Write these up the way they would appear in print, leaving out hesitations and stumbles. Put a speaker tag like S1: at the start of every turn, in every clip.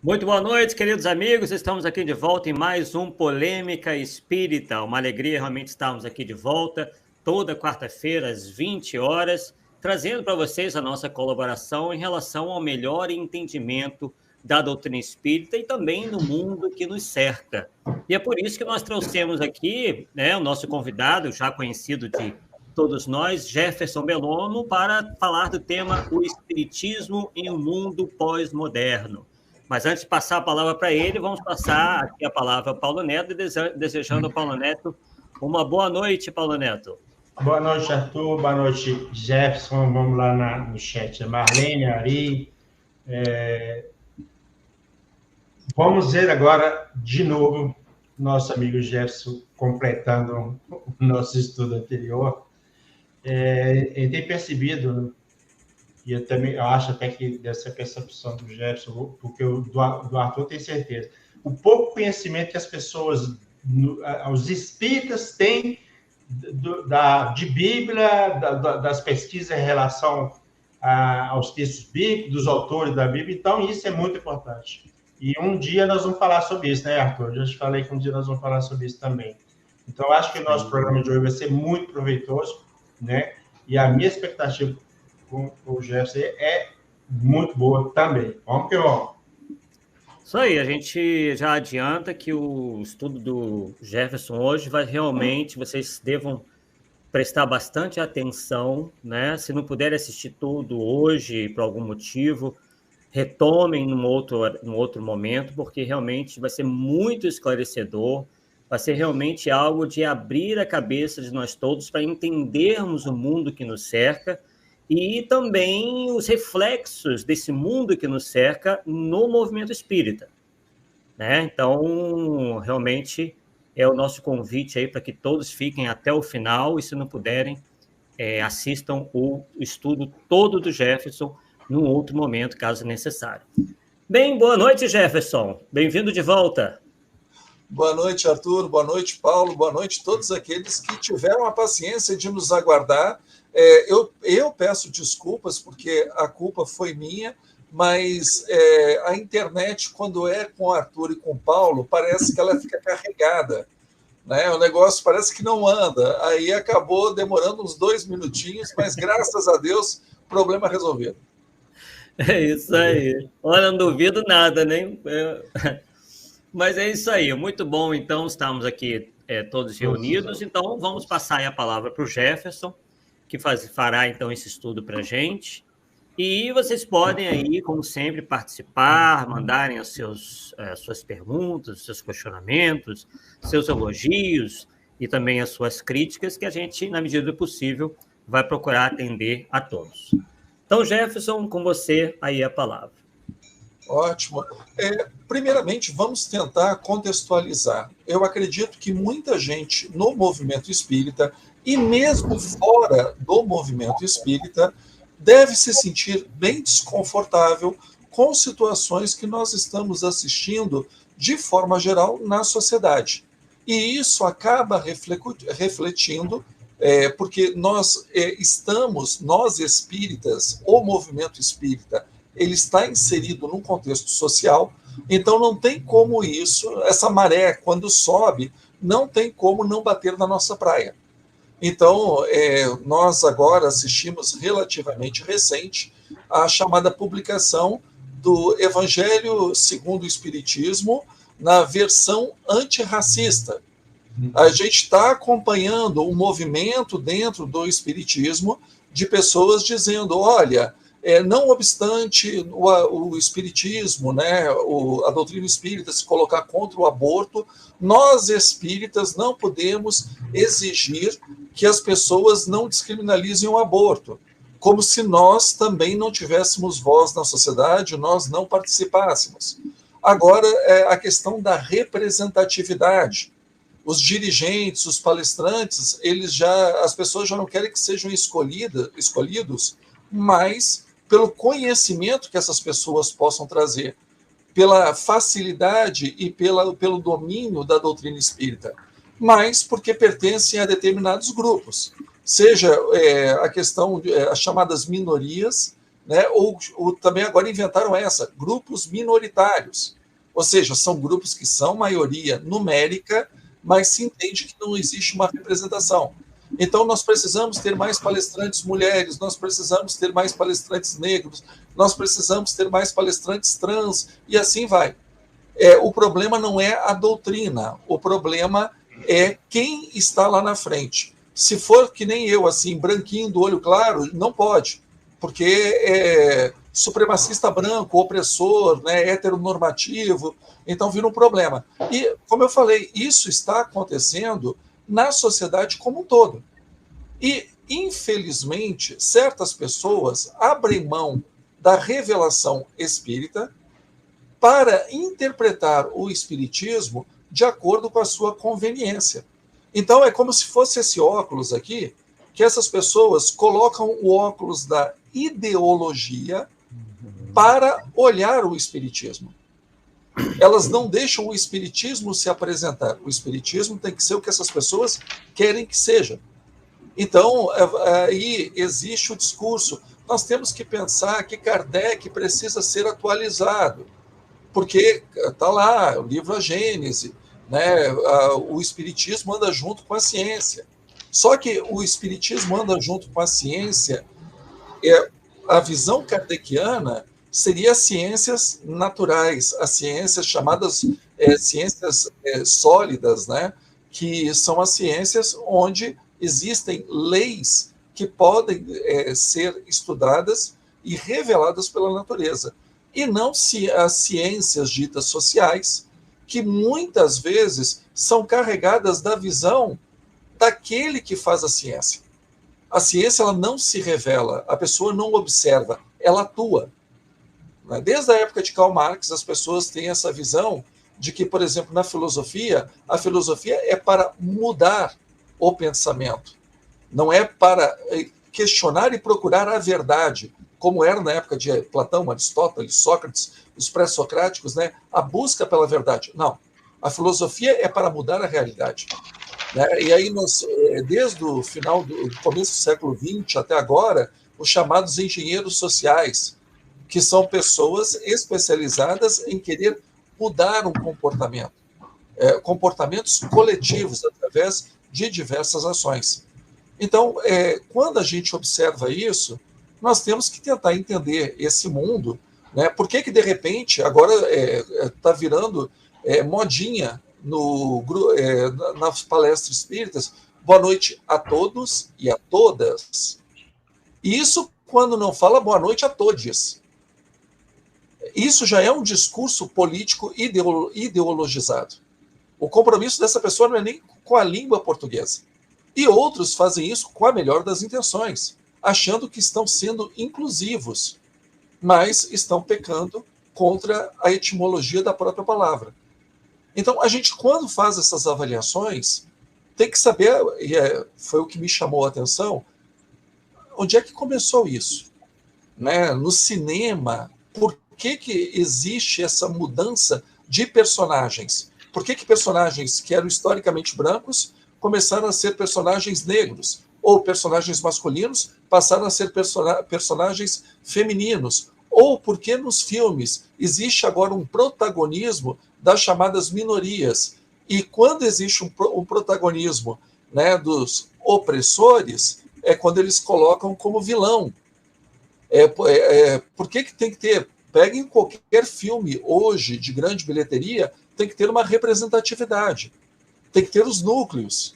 S1: Muito boa noite, queridos amigos. Estamos aqui de volta em mais um Polêmica Espírita. Uma alegria realmente estarmos aqui de volta toda quarta-feira às 20 horas, trazendo para vocês a nossa colaboração em relação ao melhor entendimento da doutrina espírita e também do mundo que nos cerca. E é por isso que nós trouxemos aqui, o nosso convidado, já conhecido de todos nós, Jefferson Belomo, para falar do tema O Espiritismo em um Mundo Pós-Moderno. Mas antes de passar a palavra para ele, vamos passar aqui a palavra ao Paulo Neto, desejando ao Paulo Neto uma boa noite, Paulo Neto.
S2: Boa noite, Arthur. Boa noite, Jefferson. Vamos lá no chat. Marlene, Ari. Vamos ver agora, de novo, nosso amigo Jefferson completando o nosso estudo anterior. Ele tem percebido, e eu também acho até que dessa percepção do Jefferson, porque do Arthur eu tenho certeza, o pouco conhecimento que as pessoas, os espíritas têm de Bíblia, das pesquisas em relação aos textos bíblicos, dos autores da Bíblia, então isso é muito importante. E um dia nós vamos falar sobre isso, né, Arthur? Eu já te falei que um dia nós vamos falar sobre isso também. Então, acho que o nosso programa de hoje vai ser muito proveitoso, né? E a minha expectativa com o Jefferson é muito boa também. Vamos que vamos.
S1: Isso aí, a gente já adianta que o estudo do Jefferson hoje vai realmente, vocês devam prestar bastante atenção, né? Se não puderem assistir tudo hoje, por algum motivo, retomem num outro momento, porque realmente vai ser muito esclarecedor, vai ser realmente algo de abrir a cabeça de nós todos para entendermos o mundo que nos cerca e também os reflexos desse mundo que nos cerca no movimento espírita, né? Então, realmente, é o nosso convite aí para que todos fiquem até o final e, se não puderem, assistam o estudo todo do Jefferson num outro momento, caso necessário. Bem, boa noite, Jefferson. Bem-vindo de volta.
S3: Boa noite, Arthur. Boa noite, Paulo. Boa noite a todos aqueles que tiveram a paciência de nos aguardar. Eu peço desculpas, porque a culpa foi minha, mas a internet, quando é com o Arthur e com o Paulo, parece que ela fica carregada, né? O negócio parece que não anda. Aí acabou demorando uns 2 minutinhos, mas graças a Deus, problema resolvido.
S1: É isso aí. Olha, não duvido nada, né? Mas é isso aí. Muito bom, então, estamos aqui todos reunidos. Então, vamos passar aí a palavra para o Jefferson, que fará, então, esse estudo para a gente. E vocês podem aí, como sempre, participar, mandarem suas perguntas, seus questionamentos, seus elogios e também as suas críticas, que a gente, na medida do possível, vai procurar atender a todos. Então, Jefferson, com você, aí a palavra.
S3: Ótimo. Primeiramente, vamos tentar contextualizar. Eu acredito que muita gente no movimento espírita, e mesmo fora do movimento espírita, deve se sentir bem desconfortável com situações que nós estamos assistindo de forma geral na sociedade. E isso acaba refletindo, porque nós espíritas, o movimento espírita, ele está inserido num contexto social, então não tem como essa maré, quando sobe, não tem como não bater na nossa praia. Então, nós agora assistimos relativamente recente a chamada publicação do Evangelho segundo o Espiritismo na versão antirracista. A gente está acompanhando um movimento dentro do Espiritismo de pessoas dizendo, olha, não obstante o Espiritismo, né, a doutrina espírita se colocar contra o aborto, nós espíritas não podemos exigir que as pessoas não descriminalizem o aborto, como se nós também não tivéssemos voz na sociedade, nós não participássemos. Agora, a questão da representatividade. Os dirigentes, os palestrantes, as pessoas já não querem que sejam escolhidos, mas pelo conhecimento que essas pessoas possam trazer, pela facilidade e pelo domínio da doutrina espírita, mas porque pertencem a determinados grupos. Seja a questão, as chamadas minorias, né? Ou também agora inventaram grupos minoritários. Ou seja, são grupos que são maioria numérica, mas se entende que não existe uma representação. Então, nós precisamos ter mais palestrantes mulheres, nós precisamos ter mais palestrantes negros, nós precisamos ter mais palestrantes trans, e assim vai. O problema não é a doutrina, o problema é quem está lá na frente. Se for que nem eu, assim, branquinho, do olho claro, não pode, porque é supremacista branco, opressor, né, heteronormativo, então vira um problema. E, como eu falei, isso está acontecendo na sociedade como um todo. E, infelizmente, certas pessoas abrem mão da revelação espírita para interpretar o espiritismo de acordo com a sua conveniência. Então, é como se fosse esse óculos aqui, que essas pessoas colocam o óculos da ideologia para olhar o espiritismo. Elas não deixam o espiritismo se apresentar. O espiritismo tem que ser o que essas pessoas querem que seja. Então, aí existe o discurso. Nós temos que pensar que Kardec precisa ser atualizado, porque está lá o livro A Gênese, né? O espiritismo anda junto com a ciência. Só que o espiritismo anda junto com a ciência, a visão kardeciana seria as ciências naturais, as ciências chamadas ciências sólidas, né? Que são as ciências onde existem leis que podem ser estudadas e reveladas pela natureza. E não as ciências ditas sociais, que muitas vezes são carregadas da visão daquele que faz a ciência. A ciência ela não se revela, a pessoa não observa, ela atua. Desde a época de Karl Marx, as pessoas têm essa visão de que, por exemplo, na filosofia, a filosofia é para mudar o pensamento, não é para questionar e procurar a verdade, como era na época de Platão, Aristóteles, Sócrates, os pré-socráticos, né? A busca pela verdade. Não, a filosofia é para mudar a realidade. Né? E aí, desde o final do começo do século XX até agora, os chamados engenheiros sociais, que são pessoas especializadas em querer mudar um comportamento, comportamentos coletivos através de diversas ações. Então, quando a gente observa isso, nós temos que tentar entender esse mundo, né? Por que de repente, agora está virando modinha nas palestras espíritas, boa noite a todos e a todas. E isso quando não fala boa noite a todes. Isso já é um discurso político ideologizado. O compromisso dessa pessoa não é nem com a língua portuguesa. E outros fazem isso com a melhor das intenções, achando que estão sendo inclusivos, mas estão pecando contra a etimologia da própria palavra. Então, a gente, quando faz essas avaliações, tem que saber, e foi o que me chamou a atenção, onde é que começou isso? Né? No cinema, por que existe essa mudança de personagens? Por que personagens que eram historicamente brancos começaram a ser personagens negros? Ou personagens masculinos passaram a ser personagens femininos? Ou por que nos filmes existe agora um protagonismo das chamadas minorias? E quando existe um protagonismo, né, dos opressores, é quando eles colocam como vilão. Por que tem que ter? Peguem qualquer filme hoje de grande bilheteria, tem que ter uma representatividade, tem que ter os núcleos.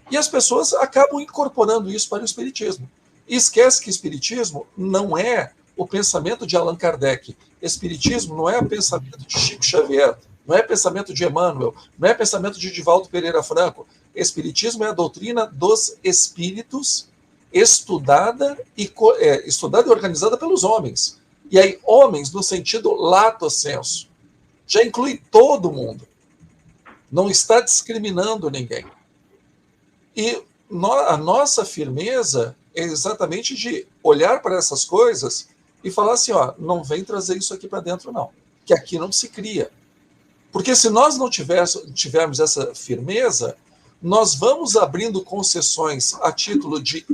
S3: E as pessoas acabam incorporando isso para o espiritismo. E esquece que espiritismo não é o pensamento de Allan Kardec. Espiritismo não é o pensamento de Chico Xavier, não é pensamento de Emmanuel, não é pensamento de Divaldo Pereira Franco. Espiritismo é a doutrina dos espíritos estudada e organizada pelos homens. E aí, homens no sentido lato sensu. Já inclui todo mundo. Não está discriminando ninguém. E a nossa firmeza é exatamente de olhar para essas coisas e falar assim, não vem trazer isso aqui para dentro, não. Que aqui não se cria. Porque se nós não tivermos essa firmeza, nós vamos abrindo concessões a título de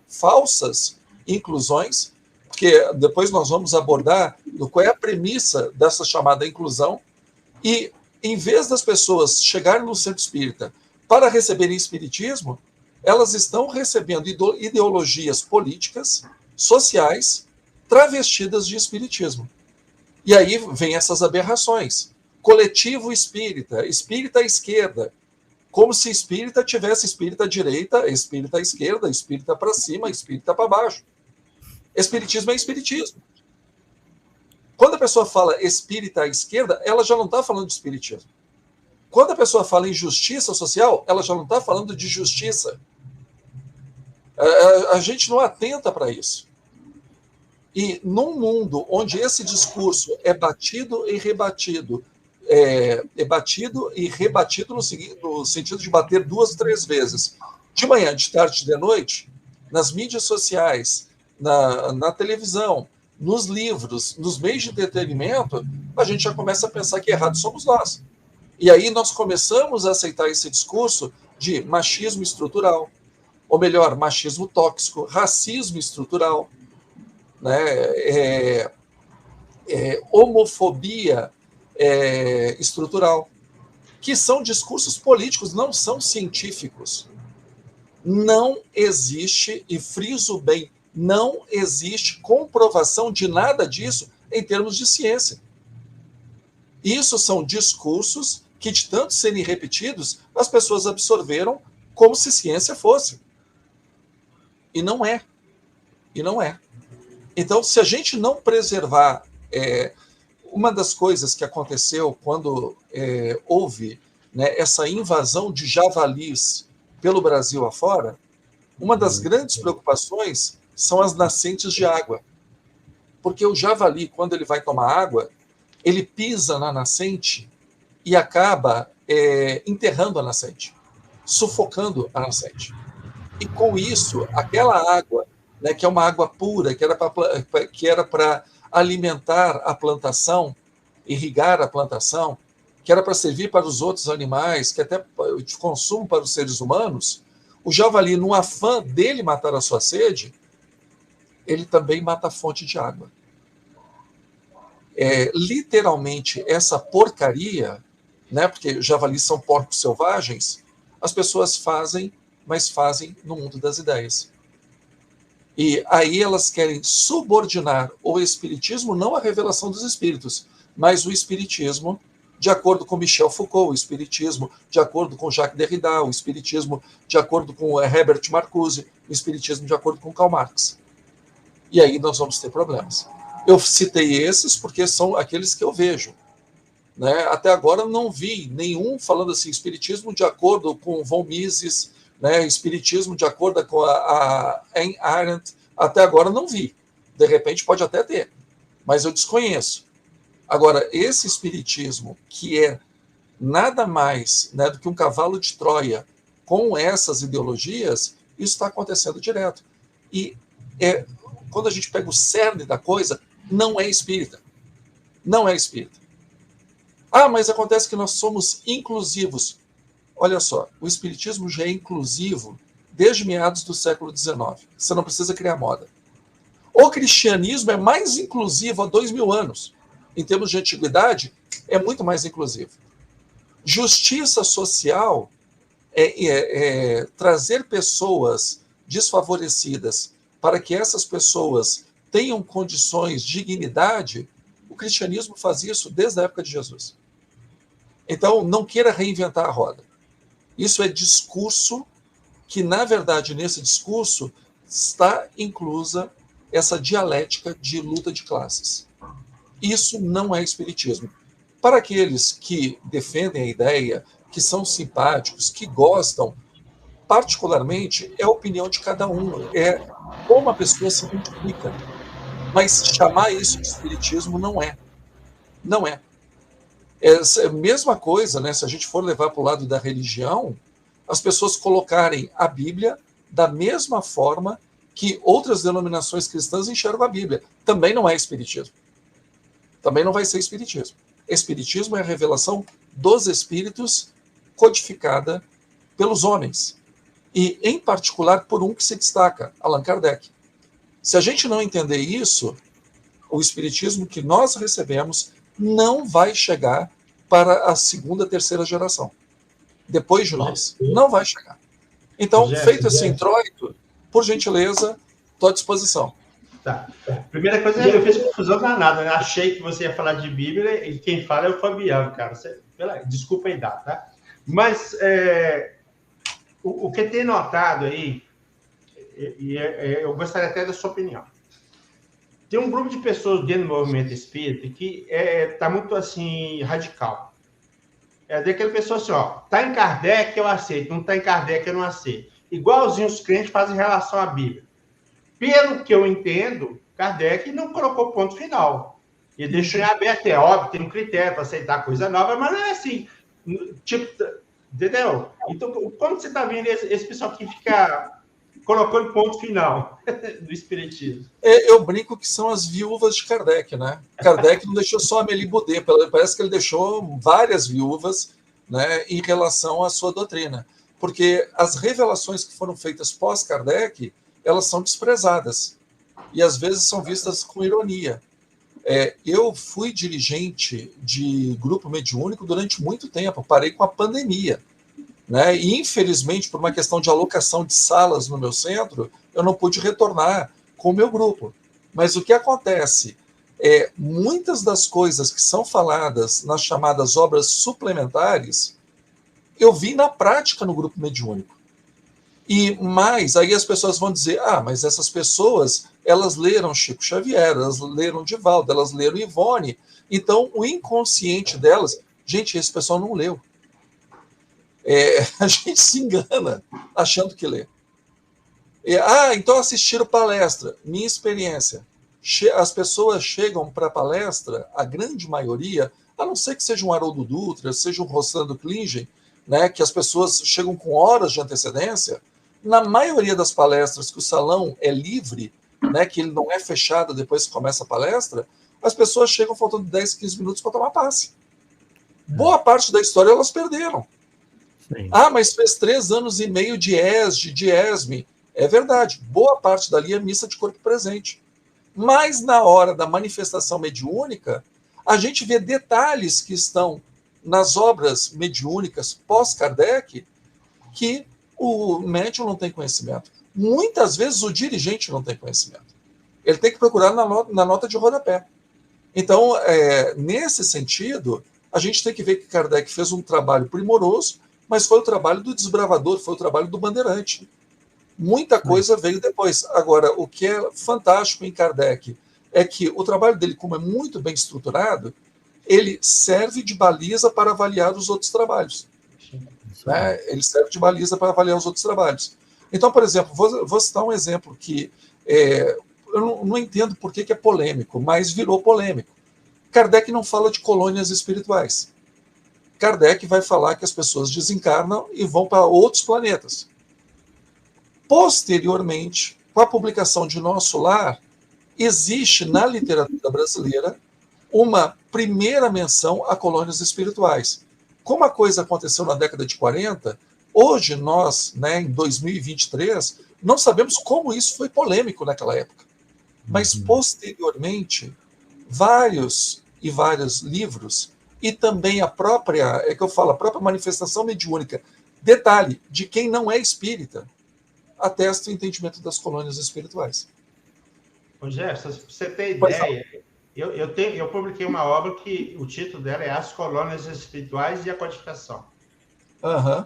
S3: falsas inclusões, porque depois nós vamos abordar qual é a premissa dessa chamada inclusão, e em vez das pessoas chegarem no centro espírita para receberem espiritismo, elas estão recebendo ideologias políticas, sociais, travestidas de espiritismo. E aí vem essas aberrações. Coletivo espírita, espírita à esquerda, como se espírita tivesse espírita à direita, espírita à esquerda, espírita para cima, espírita para baixo. Espiritismo é espiritismo. Quando a pessoa fala espírita à esquerda, ela já não está falando de espiritismo. Quando a pessoa fala em justiça social, ela já não está falando de justiça. A gente não atenta para isso. E num mundo onde esse discurso é batido e rebatido, batido e rebatido no sentido de bater 2, 3 vezes, de manhã, de tarde, de noite, nas mídias sociais, na televisão, nos livros, nos meios de entretenimento, a gente já começa a pensar que errado somos nós. E aí nós começamos a aceitar esse discurso de machismo estrutural, ou melhor, machismo tóxico, racismo estrutural, né? Homofobia estrutural, que são discursos políticos, não são científicos. Não existe, e friso bem, não existe comprovação de nada disso em termos de ciência. Isso são discursos que, de tanto serem repetidos, as pessoas absorveram como se ciência fosse. E não é. E não é. Então, se a gente não preservar... uma das coisas que aconteceu quando houve, né, essa invasão de javalis pelo Brasil afora, uma das grandes preocupações são as nascentes de água. Porque o javali, quando ele vai tomar água, ele pisa na nascente e acaba enterrando a nascente, sufocando a nascente. E com isso, aquela água, né, que é uma água pura, que era para alimentar a plantação, irrigar a plantação, que era para servir para os outros animais, que até de consumo para os seres humanos, o javali, no afã dele matar a sua sede, ele também mata a fonte de água. Literalmente, essa porcaria, né, porque javalis são porcos selvagens, as pessoas fazem, mas fazem no mundo das ideias. E aí elas querem subordinar o espiritismo não à revelação dos espíritos, mas o espiritismo de acordo com Michel Foucault, o espiritismo de acordo com Jacques Derrida, o espiritismo de acordo com Herbert Marcuse, o espiritismo de acordo com Karl Marx. E aí nós vamos ter problemas. Eu citei esses porque são aqueles que eu vejo. Né? Até agora não vi nenhum falando assim, espiritismo de acordo com von Mises, né? Espiritismo de acordo com a Ayn Arendt, até agora não vi. De repente pode até ter, mas eu desconheço. Agora, esse espiritismo, que é nada mais, né, do que um cavalo de Troia com essas ideologias, isso está acontecendo direto. E quando a gente pega o cerne da coisa, não é espírita. Não é espírita. Ah, mas acontece que nós somos inclusivos. Olha só, o espiritismo já é inclusivo desde meados do século XIX. Você não precisa criar moda. O cristianismo é mais inclusivo há 2000 anos. Em termos de antiguidade, é muito mais inclusivo. Justiça social trazer pessoas desfavorecidas para que essas pessoas tenham condições, dignidade. O cristianismo faz isso desde a época de Jesus. Então, não queira reinventar a roda. Isso é discurso que, na verdade, nesse discurso está inclusa essa dialética de luta de classes. Isso não é espiritismo. Para aqueles que defendem a ideia, que são simpáticos, que gostam, particularmente, é a opinião de cada um, é como a pessoa se identifica. Mas chamar isso de espiritismo não é. Não é. É a mesma coisa, né? Se a gente for levar para o lado da religião, as pessoas colocarem a Bíblia da mesma forma que outras denominações cristãs enxergam a Bíblia. Também não é espiritismo. Também não vai ser espiritismo. Espiritismo é a revelação dos espíritos codificada pelos homens. E, em particular, por um que se destaca, Allan Kardec. Se a gente não entender isso, o espiritismo que nós recebemos não vai chegar para a segunda, terceira geração. Depois de nós. Não vai chegar. Então, feito esse introito, por gentileza, estou à disposição.
S2: Tá. Primeira coisa, eu fiz confusão danada, né? Achei que você ia falar de Bíblia e quem fala é o Fabiano, cara. Desculpa aí, tá? Mas o que tem notado aí, eu gostaria até da sua opinião. Tem um grupo de pessoas dentro do movimento espírita que está muito assim radical. É daquela pessoa assim, ó, tá em Kardec, eu aceito, não tá em Kardec, eu não aceito. Igualzinho os crentes fazem em relação à Bíblia. Pelo que eu entendo, Kardec não colocou ponto final. Ele deixou em aberto, é óbvio, tem um critério para aceitar coisa nova, mas não é assim, tipo, entendeu? Então, como você está vendo esse pessoal que fica colocando ponto final do espiritismo?
S3: Eu brinco que são as viúvas de Kardec, né? Kardec não deixou só a Amélie Baudet, parece que ele deixou várias viúvas, né, em relação à sua doutrina. Porque as revelações que foram feitas pós-Kardec, elas são desprezadas. E às vezes são vistas com ironia. Eu fui dirigente de grupo mediúnico durante muito tempo, parei com a pandemia. Né? E, infelizmente, por uma questão de alocação de salas no meu centro, eu não pude retornar com o meu grupo. Mas o que acontece? Muitas das coisas que são faladas nas chamadas obras suplementares, eu vi na prática no grupo mediúnico. E mais, aí as pessoas vão dizer, mas essas pessoas, elas leram Chico Xavier, elas leram Divaldo, elas leram Ivone, então o inconsciente delas, gente, esse pessoal não leu. A gente se engana achando que lê. Então assistiram palestra. Minha experiência, as pessoas chegam para a palestra, a grande maioria, a não ser que seja um Haroldo Dutra, seja um Rossando Klingen, né, que as pessoas chegam com horas de antecedência. Na maioria das palestras que o salão é livre, né, que ele não é fechado depois que começa a palestra, as pessoas chegam faltando 10, 15 minutos para tomar passe. Boa parte da história elas perderam. Sim. Mas fez 3 anos e meio de ESG, de ESME. É verdade, boa parte dali é missa de corpo presente. Mas na hora da manifestação mediúnica, a gente vê detalhes que estão nas obras mediúnicas pós-Kardec que o médium não tem conhecimento. Muitas vezes o dirigente não tem conhecimento. Ele tem que procurar na nota de rodapé. Então, nesse sentido, a gente tem que ver que Kardec fez um trabalho primoroso, mas foi o trabalho do desbravador, foi o trabalho do bandeirante. Muita coisa veio depois. Agora, o que é fantástico em Kardec é que o trabalho dele, como é muito bem estruturado, ele serve de baliza para avaliar os outros trabalhos. Né? Ele serve de baliza para avaliar os outros trabalhos. Então, por exemplo, vou citar um exemplo que eu não entendo por que é polêmico, mas virou polêmico. Kardec não fala de colônias espirituais. Kardec vai falar que as pessoas desencarnam e vão para outros planetas. Posteriormente, com a publicação de Nosso Lar, existe na literatura brasileira uma primeira menção a colônias espirituais. Como a coisa aconteceu na década de 40, hoje nós, né, em 2023, não sabemos como isso foi polêmico naquela época. Mas, posteriormente, vários livros e também a própria manifestação mediúnica, detalhe, de quem não é espírita, atesta o entendimento das colônias espirituais.
S2: Ô Jefferson, para você ter ideia, eu publiquei uma obra que o título dela é As Colônias Espirituais e a Codificação.
S3: Uhum.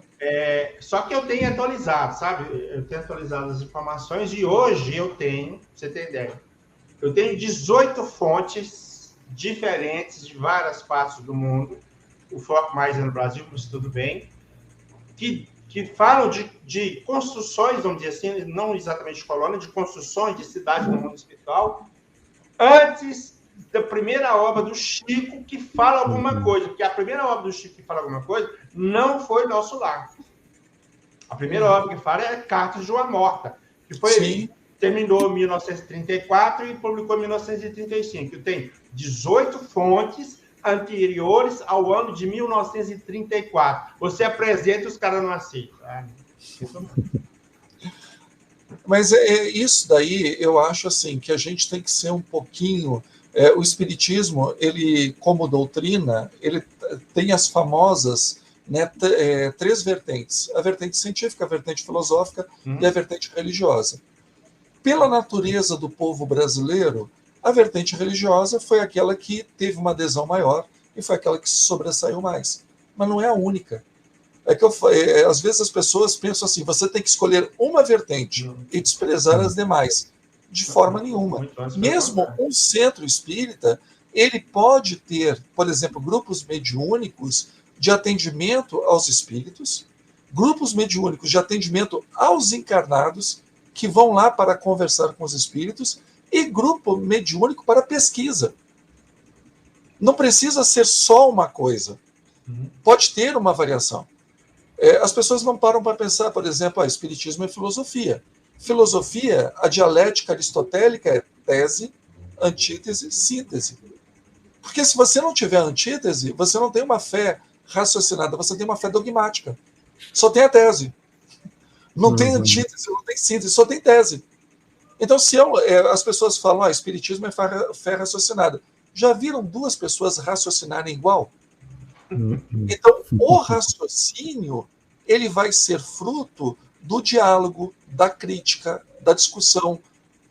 S2: Só que eu tenho atualizado, sabe? Eu tenho atualizado as informações e hoje eu tenho, para você ter ideia, eu tenho 18 fontes diferentes de várias partes do mundo, o foco mais é no Brasil, mas tudo bem, que falam de construções, vamos dizer assim, não exatamente de colônia, de construções de cidades no mundo espiritual, antes da primeira obra do Chico que fala alguma coisa, porque a primeira obra do Chico que fala alguma coisa não foi Nosso Lar. A primeira obra que fala é Cartas de uma Morta, que foi terminou em 1934 e publicou em 1935. Tem 18 fontes anteriores ao ano de 1934. Você apresenta, os caras não aceitam.
S3: Mas isso daí, eu acho assim, que a gente tem que ser um pouquinho... o Espiritismo, ele, como doutrina, ele tem as famosas, né, 3 vertentes. A vertente científica, a vertente filosófica e a vertente religiosa. Pela natureza do povo brasileiro, a vertente religiosa foi aquela que teve uma adesão maior e foi aquela que se sobressaiu mais. Mas não é a única. Às vezes as pessoas pensam assim, você tem que escolher uma vertente e desprezar as demais. De forma nenhuma. Mesmo um centro espírita, ele pode ter, por exemplo, grupos mediúnicos de atendimento aos espíritos, grupos mediúnicos de atendimento aos encarnados, que vão lá para conversar com os espíritos, e grupo mediúnico para pesquisa. Não precisa ser só uma coisa. Pode ter uma variação. As pessoas não param para pensar, por exemplo, espiritismo é filosofia. Filosofia, a dialética aristotélica é tese, antítese, síntese. Porque se você não tiver antítese, você não tem uma fé raciocinada, você tem uma fé dogmática. Só tem a tese. Não tem antítese, não tem síntese, só tem tese. Então, se as pessoas falam, espiritismo é fé raciocinada. Já viram 2 pessoas raciocinarem igual? Então, o raciocínio, ele vai ser fruto do diálogo, da crítica, da discussão.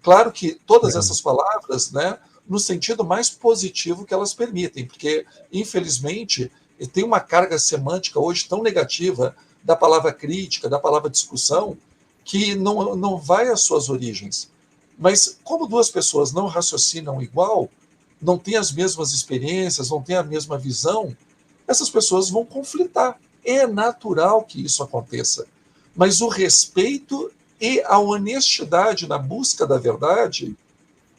S3: Claro que todas essas palavras, né, no sentido mais positivo que elas permitem, porque, infelizmente, tem uma carga semântica hoje tão negativa da palavra crítica, da palavra discussão, que não vai às suas origens. Mas, como 2 pessoas não raciocinam igual, não têm as mesmas experiências, não têm a mesma visão, essas pessoas vão conflitar. É natural que isso aconteça. Mas o respeito e a honestidade na busca da verdade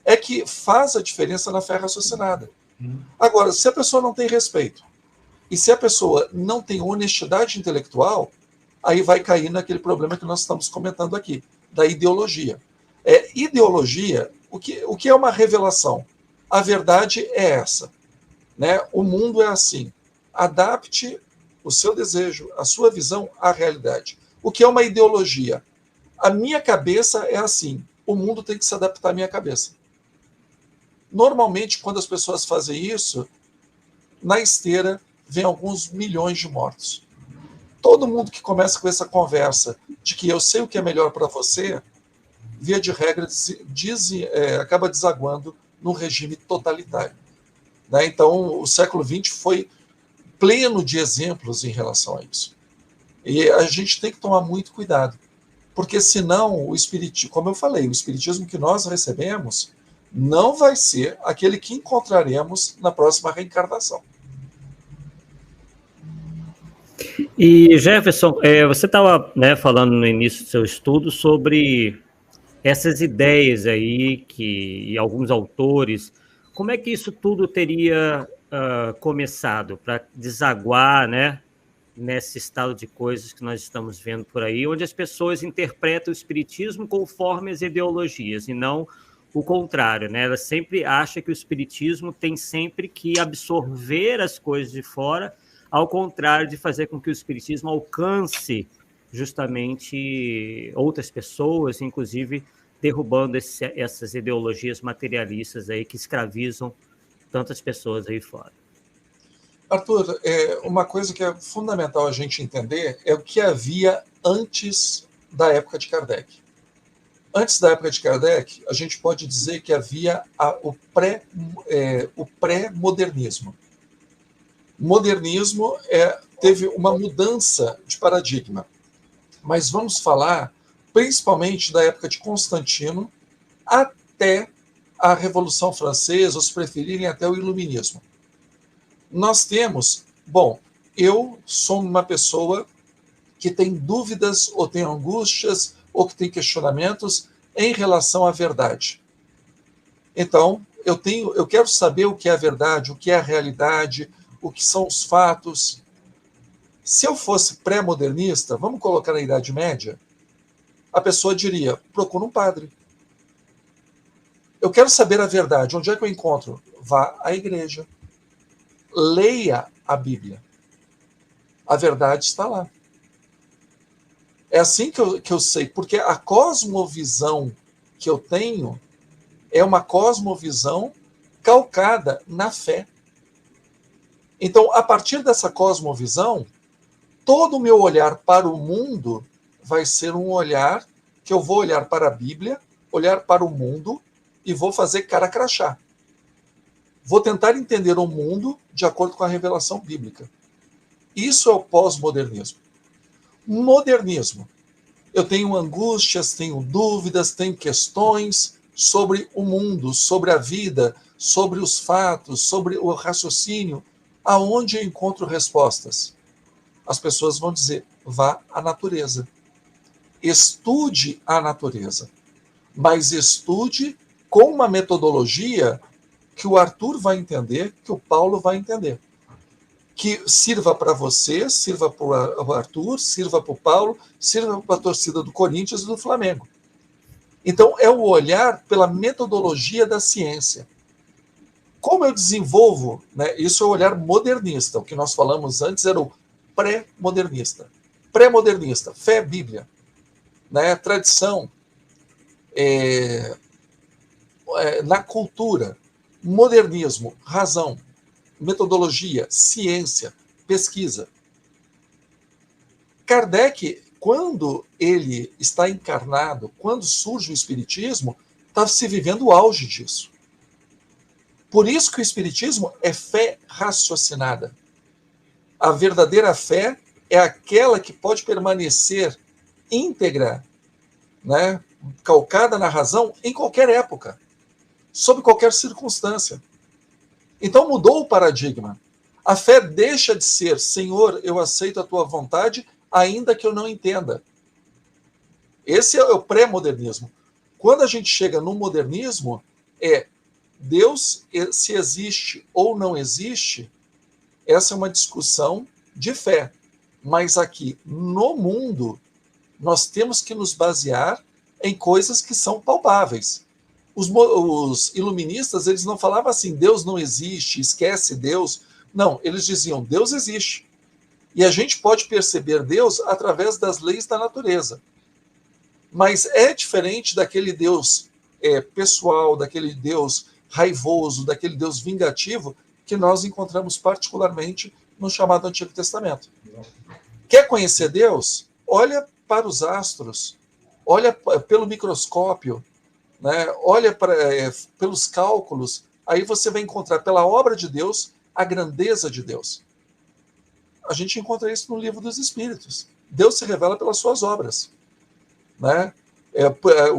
S3: é que faz a diferença na fé raciocinada. Agora, se a pessoa não tem respeito e se a pessoa não tem honestidade intelectual, aí vai cair naquele problema que nós estamos comentando aqui, da ideologia. Ideologia, o que é uma revelação? A verdade é essa. Né? O mundo é assim. Adapte o seu desejo, a sua visão à realidade. O que é uma ideologia? A minha cabeça é assim. O mundo tem que se adaptar à minha cabeça. Normalmente, quando as pessoas fazem isso, na esteira vem alguns milhões de mortos. Todo mundo que começa com essa conversa de que eu sei o que é melhor para você, via de regra, acaba desaguando num regime totalitário. Né? Então, o século XX foi pleno de exemplos em relação a isso. E a gente tem que tomar muito cuidado, porque senão o espiritismo, como eu falei, o espiritismo que nós recebemos não vai ser aquele que encontraremos na próxima reencarnação.
S1: E Jefferson, você estava, né, falando no início do seu estudo sobre essas ideias aí e alguns autores. Como é que isso tudo teria começado para desaguar, né, nesse estado de coisas que nós estamos vendo por aí, onde as pessoas interpretam o espiritismo conforme as ideologias e não o contrário, né? Ela sempre acha que o espiritismo tem sempre que absorver as coisas de fora, ao contrário de fazer com que o espiritismo alcance justamente outras pessoas, inclusive derrubando essas ideologias materialistas aí que escravizam tantas pessoas aí fora.
S3: Arthur, uma coisa que é fundamental a gente entender é o que havia antes da época de Kardec. Antes da época de Kardec, a gente pode dizer que havia o pré-modernismo. O modernismo teve uma mudança de paradigma, mas vamos falar principalmente da época de Constantino até a Revolução Francesa, ou se preferirem, até o Iluminismo. Nós temos, eu sou uma pessoa que tem dúvidas ou tem angústias ou que tem questionamentos em relação à verdade. Então, eu quero saber o que é a verdade, o que é a realidade, o que são os fatos. Se eu fosse pré-modernista, vamos colocar na Idade Média, a pessoa diria, procura um padre. Eu quero saber a verdade, onde é que eu encontro? Vá à igreja. Leia a Bíblia. A verdade está lá. É assim que eu sei, porque a cosmovisão que eu tenho é uma cosmovisão calcada na fé. Então, a partir dessa cosmovisão, todo o meu olhar para o mundo vai ser um olhar que eu vou olhar para a Bíblia, olhar para o mundo e vou fazer cara crachá. Vou tentar entender o mundo de acordo com a revelação bíblica. Isso é o pós-modernismo. Modernismo. Eu tenho angústias, tenho dúvidas, tenho questões sobre o mundo, sobre a vida, sobre os fatos, sobre o raciocínio. Aonde eu encontro respostas? As pessoas vão dizer, vá à natureza. Estude a natureza. Mas estude com uma metodologia que o Arthur vai entender, que o Paulo vai entender. Que sirva para você, sirva para o Arthur, sirva para o Paulo, sirva para a torcida do Corinthians e do Flamengo. Então, é o olhar pela metodologia da ciência. Como eu desenvolvo, né, isso é o olhar modernista. O que nós falamos antes era o pré-modernista. Pré-modernista, fé, Bíblia, né, tradição, na cultura, modernismo, razão, metodologia, ciência, pesquisa. Kardec, quando ele está encarnado, quando surge o Espiritismo, está se vivendo o auge disso. Por isso que o Espiritismo é fé raciocinada. A verdadeira fé é aquela que pode permanecer íntegra, né, calcada na razão em qualquer época, sob qualquer circunstância. Então mudou o paradigma. A fé deixa de ser, Senhor, eu aceito a tua vontade, ainda que eu não entenda. Esse é o pré-modernismo. Quando a gente chega no modernismo, Deus, se existe ou não existe, essa é uma discussão de fé. Mas aqui, no mundo, nós temos que nos basear em coisas que são palpáveis. Os iluministas, eles não falavam assim, Deus não existe, esquece Deus. Não, eles diziam, Deus existe. E a gente pode perceber Deus através das leis da natureza. Mas é diferente daquele Deus pessoal, daquele Deus raivoso, daquele Deus vingativo, que nós encontramos particularmente no chamado Antigo Testamento. Quer conhecer Deus? Olha para os astros, olha pelo microscópio, né? Olha pelos cálculos, aí você vai encontrar pela obra de Deus a grandeza de Deus. A gente encontra isso no Livro dos Espíritos. Deus se revela pelas suas obras, né?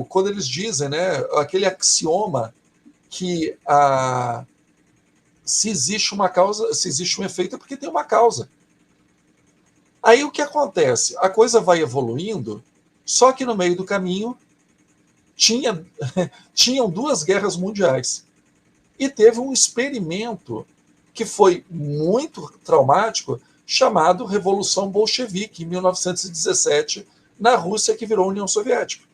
S3: Quando eles dizem, né, aquele axioma que se existe uma causa, se existe um efeito é porque tem uma causa. Aí o que acontece? A coisa vai evoluindo, só que no meio do caminho tinham 2 guerras mundiais. E teve um experimento que foi muito traumático, chamado Revolução Bolchevique, em 1917, na Rússia, que virou União Soviética.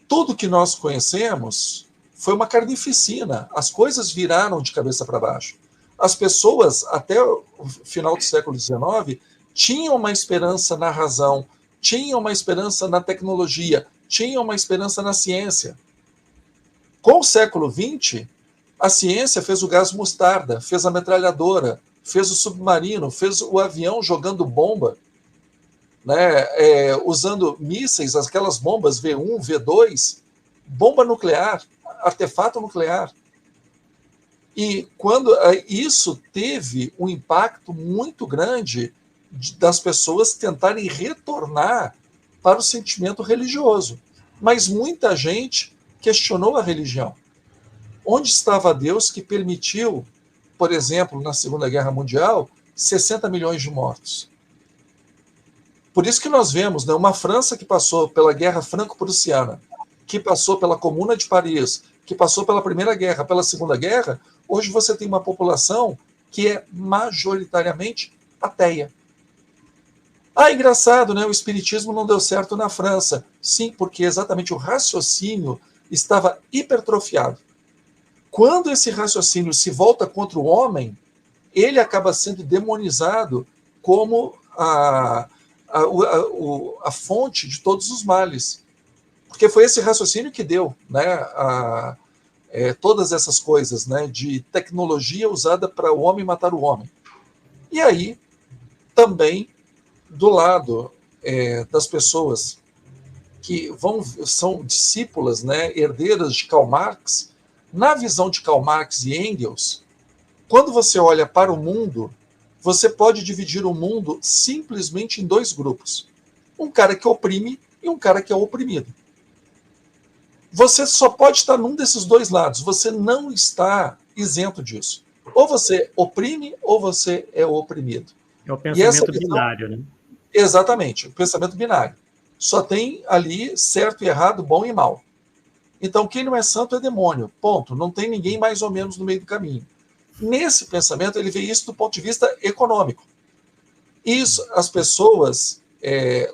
S3: Tudo que nós conhecemos foi uma carnificina. As coisas viraram de cabeça para baixo. As pessoas, até o final do século XIX, tinham uma esperança na razão, tinham uma esperança na tecnologia, tinham uma esperança na ciência. Com o século XX, a ciência fez o gás mostarda, fez a metralhadora, fez o submarino, fez o avião jogando bomba, né, usando mísseis, aquelas bombas V1, V2, bomba nuclear, artefato nuclear. E quando isso teve um impacto muito grande das pessoas tentarem retornar para o sentimento religioso. Mas muita gente questionou a religião. Onde estava Deus que permitiu, por exemplo, na Segunda Guerra Mundial, 60 milhões de mortos? Por isso que nós vemos, né, uma França que passou pela Guerra Franco-Prussiana, que passou pela Comuna de Paris, que passou pela Primeira Guerra, pela Segunda Guerra, hoje você tem uma população que é majoritariamente ateia. Engraçado, né? O espiritismo não deu certo na França. Sim, porque exatamente o raciocínio estava hipertrofiado. Quando esse raciocínio se volta contra o homem, ele acaba sendo demonizado como a fonte de todos os males. Porque foi esse raciocínio que deu, né, todas essas coisas, né, de tecnologia usada para o homem matar o homem. E aí, também, do lado das pessoas que são discípulas, né, herdeiras de Karl Marx, na visão de Karl Marx e Engels, quando você olha para o mundo, você pode dividir o mundo simplesmente em dois grupos. Um cara que oprime e um cara que é oprimido. Você só pode estar num desses dois lados, você não está isento disso. Ou você oprime ou você é oprimido.
S1: É o pensamento binário, né?
S3: Exatamente, o pensamento binário. Só tem ali certo e errado, bom e mal. Então, quem não é santo é demônio, ponto. Não tem ninguém mais ou menos no meio do caminho. Nesse pensamento, ele vê isso do ponto de vista econômico. Isso, as pessoas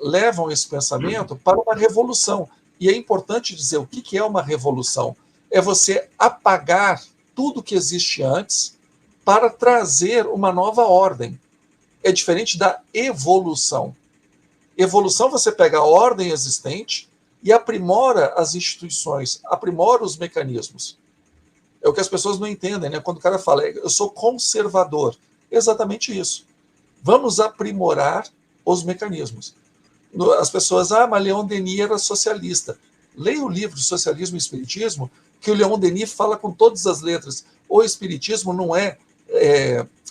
S3: levam esse pensamento para uma revolução. E é importante dizer o que é uma revolução. É você apagar tudo que existe antes para trazer uma nova ordem. É diferente da evolução. Evolução, você pega a ordem existente e aprimora as instituições, aprimora os mecanismos. É o que as pessoas não entendem, né? Quando o cara fala, eu sou conservador. Exatamente isso. Vamos aprimorar os mecanismos. As pessoas, mas Leon Denis era socialista. Leia o livro Socialismo e Espiritismo, que o Leon Denis fala com todas as letras. O espiritismo não é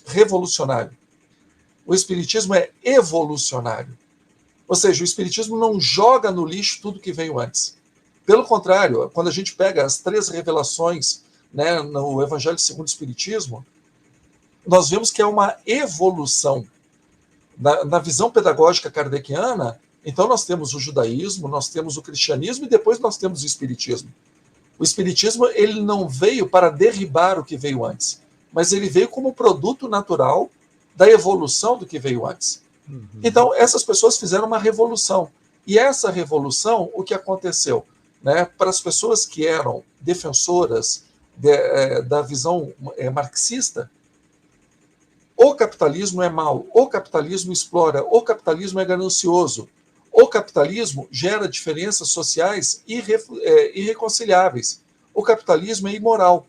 S3: revolucionário. O espiritismo é evolucionário. Ou seja, o espiritismo não joga no lixo tudo que veio antes. Pelo contrário, quando a gente pega as 3 revelações, né, no Evangelho segundo o Espiritismo, nós vemos que é uma evolução. Na visão pedagógica kardeciana, então nós temos o judaísmo, nós temos o cristianismo e depois nós temos o espiritismo. O espiritismo, ele não veio para derribar o que veio antes, mas ele veio como produto natural da evolução do que veio antes. Uhum. Então, essas pessoas fizeram uma revolução. E essa revolução, o que aconteceu? Né, para as pessoas que eram defensoras da visão marxista, o capitalismo é mau, o capitalismo explora, o capitalismo é ganancioso, o capitalismo gera diferenças sociais irreconciliáveis, o capitalismo é imoral.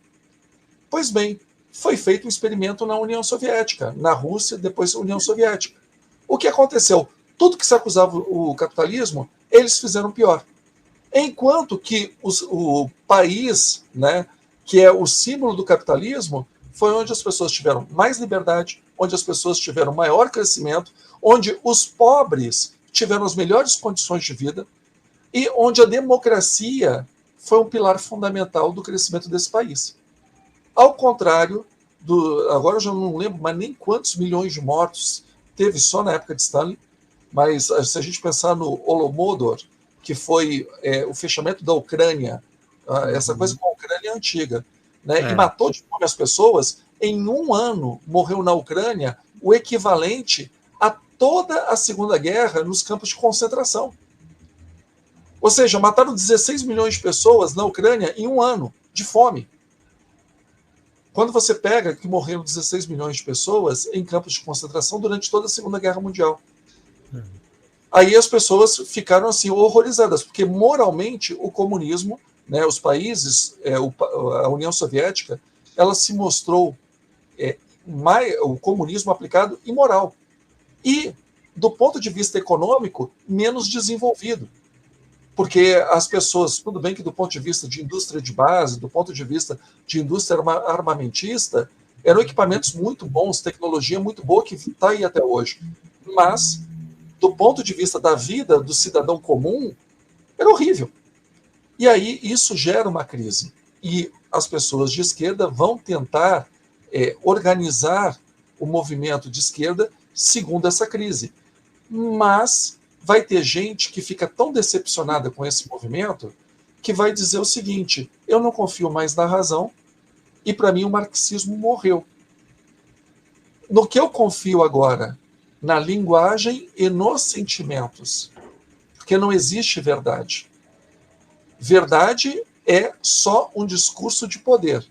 S3: Pois bem, foi feito um experimento na União Soviética, na Rússia, depois União Soviética. O que aconteceu? Tudo que se acusava o capitalismo, eles fizeram pior. Enquanto que o país, né, que é o símbolo do capitalismo, foi onde as pessoas tiveram mais liberdade, onde as pessoas tiveram maior crescimento, onde os pobres tiveram as melhores condições de vida e onde a democracia foi um pilar fundamental do crescimento desse país. Ao contrário, agora eu já não lembro mais nem quantos milhões de mortos teve só na época de Stalin, mas se a gente pensar no Holodomor, que foi o fechamento da Ucrânia, essa coisa com a Ucrânia é antiga, né, e matou de fome as pessoas, em um ano morreu na Ucrânia o equivalente a toda a Segunda Guerra nos campos de concentração. Ou seja, mataram 16 milhões de pessoas na Ucrânia em um ano, de fome. Quando você pega que morreram 16 milhões de pessoas em campos de concentração durante toda a Segunda Guerra Mundial. Aí as pessoas ficaram assim horrorizadas, porque moralmente o comunismo, né, os países, a União Soviética, ela se mostrou o comunismo aplicado imoral. E, do ponto de vista econômico, menos desenvolvido. Porque as pessoas, tudo bem que do ponto de vista de indústria de base, do ponto de vista de indústria armamentista, eram equipamentos muito bons, tecnologia muito boa que está aí até hoje. Mas, do ponto de vista da vida do cidadão comum, era horrível. E aí isso gera uma crise. E as pessoas de esquerda vão tentar organizar o movimento de esquerda segundo essa crise. Mas vai ter gente que fica tão decepcionada com esse movimento que vai dizer o seguinte: eu não confio mais na razão e, para mim, o marxismo morreu. No que eu confio agora? Na linguagem e nos sentimentos. Porque não existe verdade. Verdade é só um discurso de poder.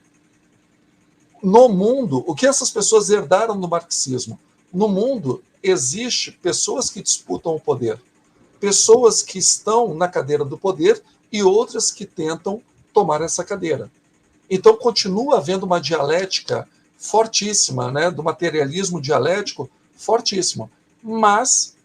S3: No mundo, o que essas pessoas herdaram do marxismo? No mundo, existe pessoas que disputam o poder, pessoas que estão na cadeira do poder e outras que tentam tomar essa cadeira. Então, continua havendo uma dialética fortíssima, né, do materialismo dialético fortíssimo. Mas,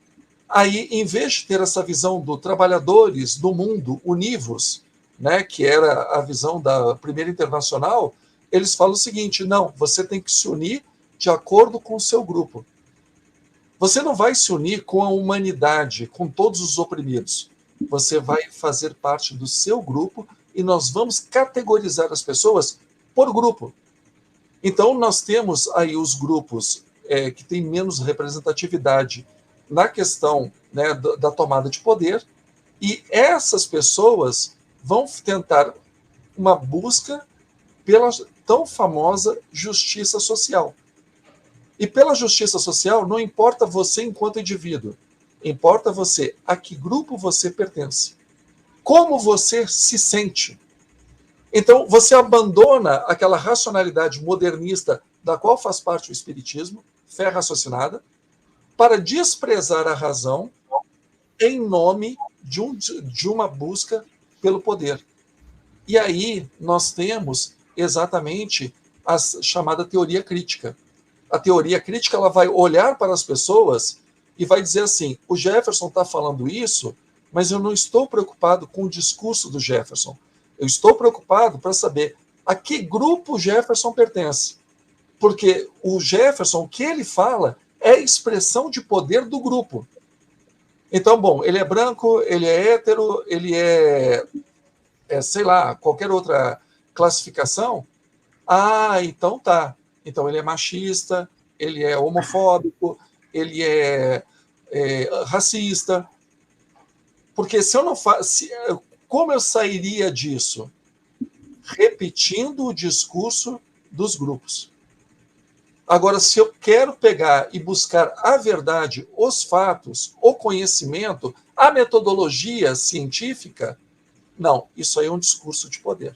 S3: aí, em vez de ter essa visão do trabalhadores do mundo univos, né, que era a visão da Primeira Internacional, eles falam o seguinte: não, você tem que se unir de acordo com o seu grupo. Você não vai se unir com a humanidade, com todos os oprimidos. Você vai fazer parte do seu grupo e nós vamos categorizar as pessoas por grupo. Então, nós temos aí os grupos que têm menos representatividade na questão, né, da tomada de poder, e essas pessoas vão tentar uma busca pela tão famosa justiça social. E pela justiça social, não importa você enquanto indivíduo, importa você a que grupo você pertence, como você se sente. Então, você abandona aquela racionalidade modernista da qual faz parte o espiritismo, fé raciocinada, para desprezar a razão em nome de uma busca pelo poder. E aí nós temos exatamente a chamada teoria crítica. A teoria crítica, ela vai olhar para as pessoas e vai dizer assim: o Jefferson está falando isso, mas eu não estou preocupado com o discurso do Jefferson. Eu estou preocupado para saber a que grupo o Jefferson pertence. Porque o Jefferson, o que ele fala, é expressão de poder do grupo. Então, bom, ele é branco, ele é hétero, ele sei lá, qualquer outra classificação. Ah, então tá. Então ele é machista, ele é homofóbico, ele é racista. Porque se eu não faço... Como eu sairia disso? Repetindo o discurso dos grupos. Agora, se eu quero pegar e buscar a verdade, os fatos, o conhecimento, a metodologia científica, não, isso aí é um discurso de poder.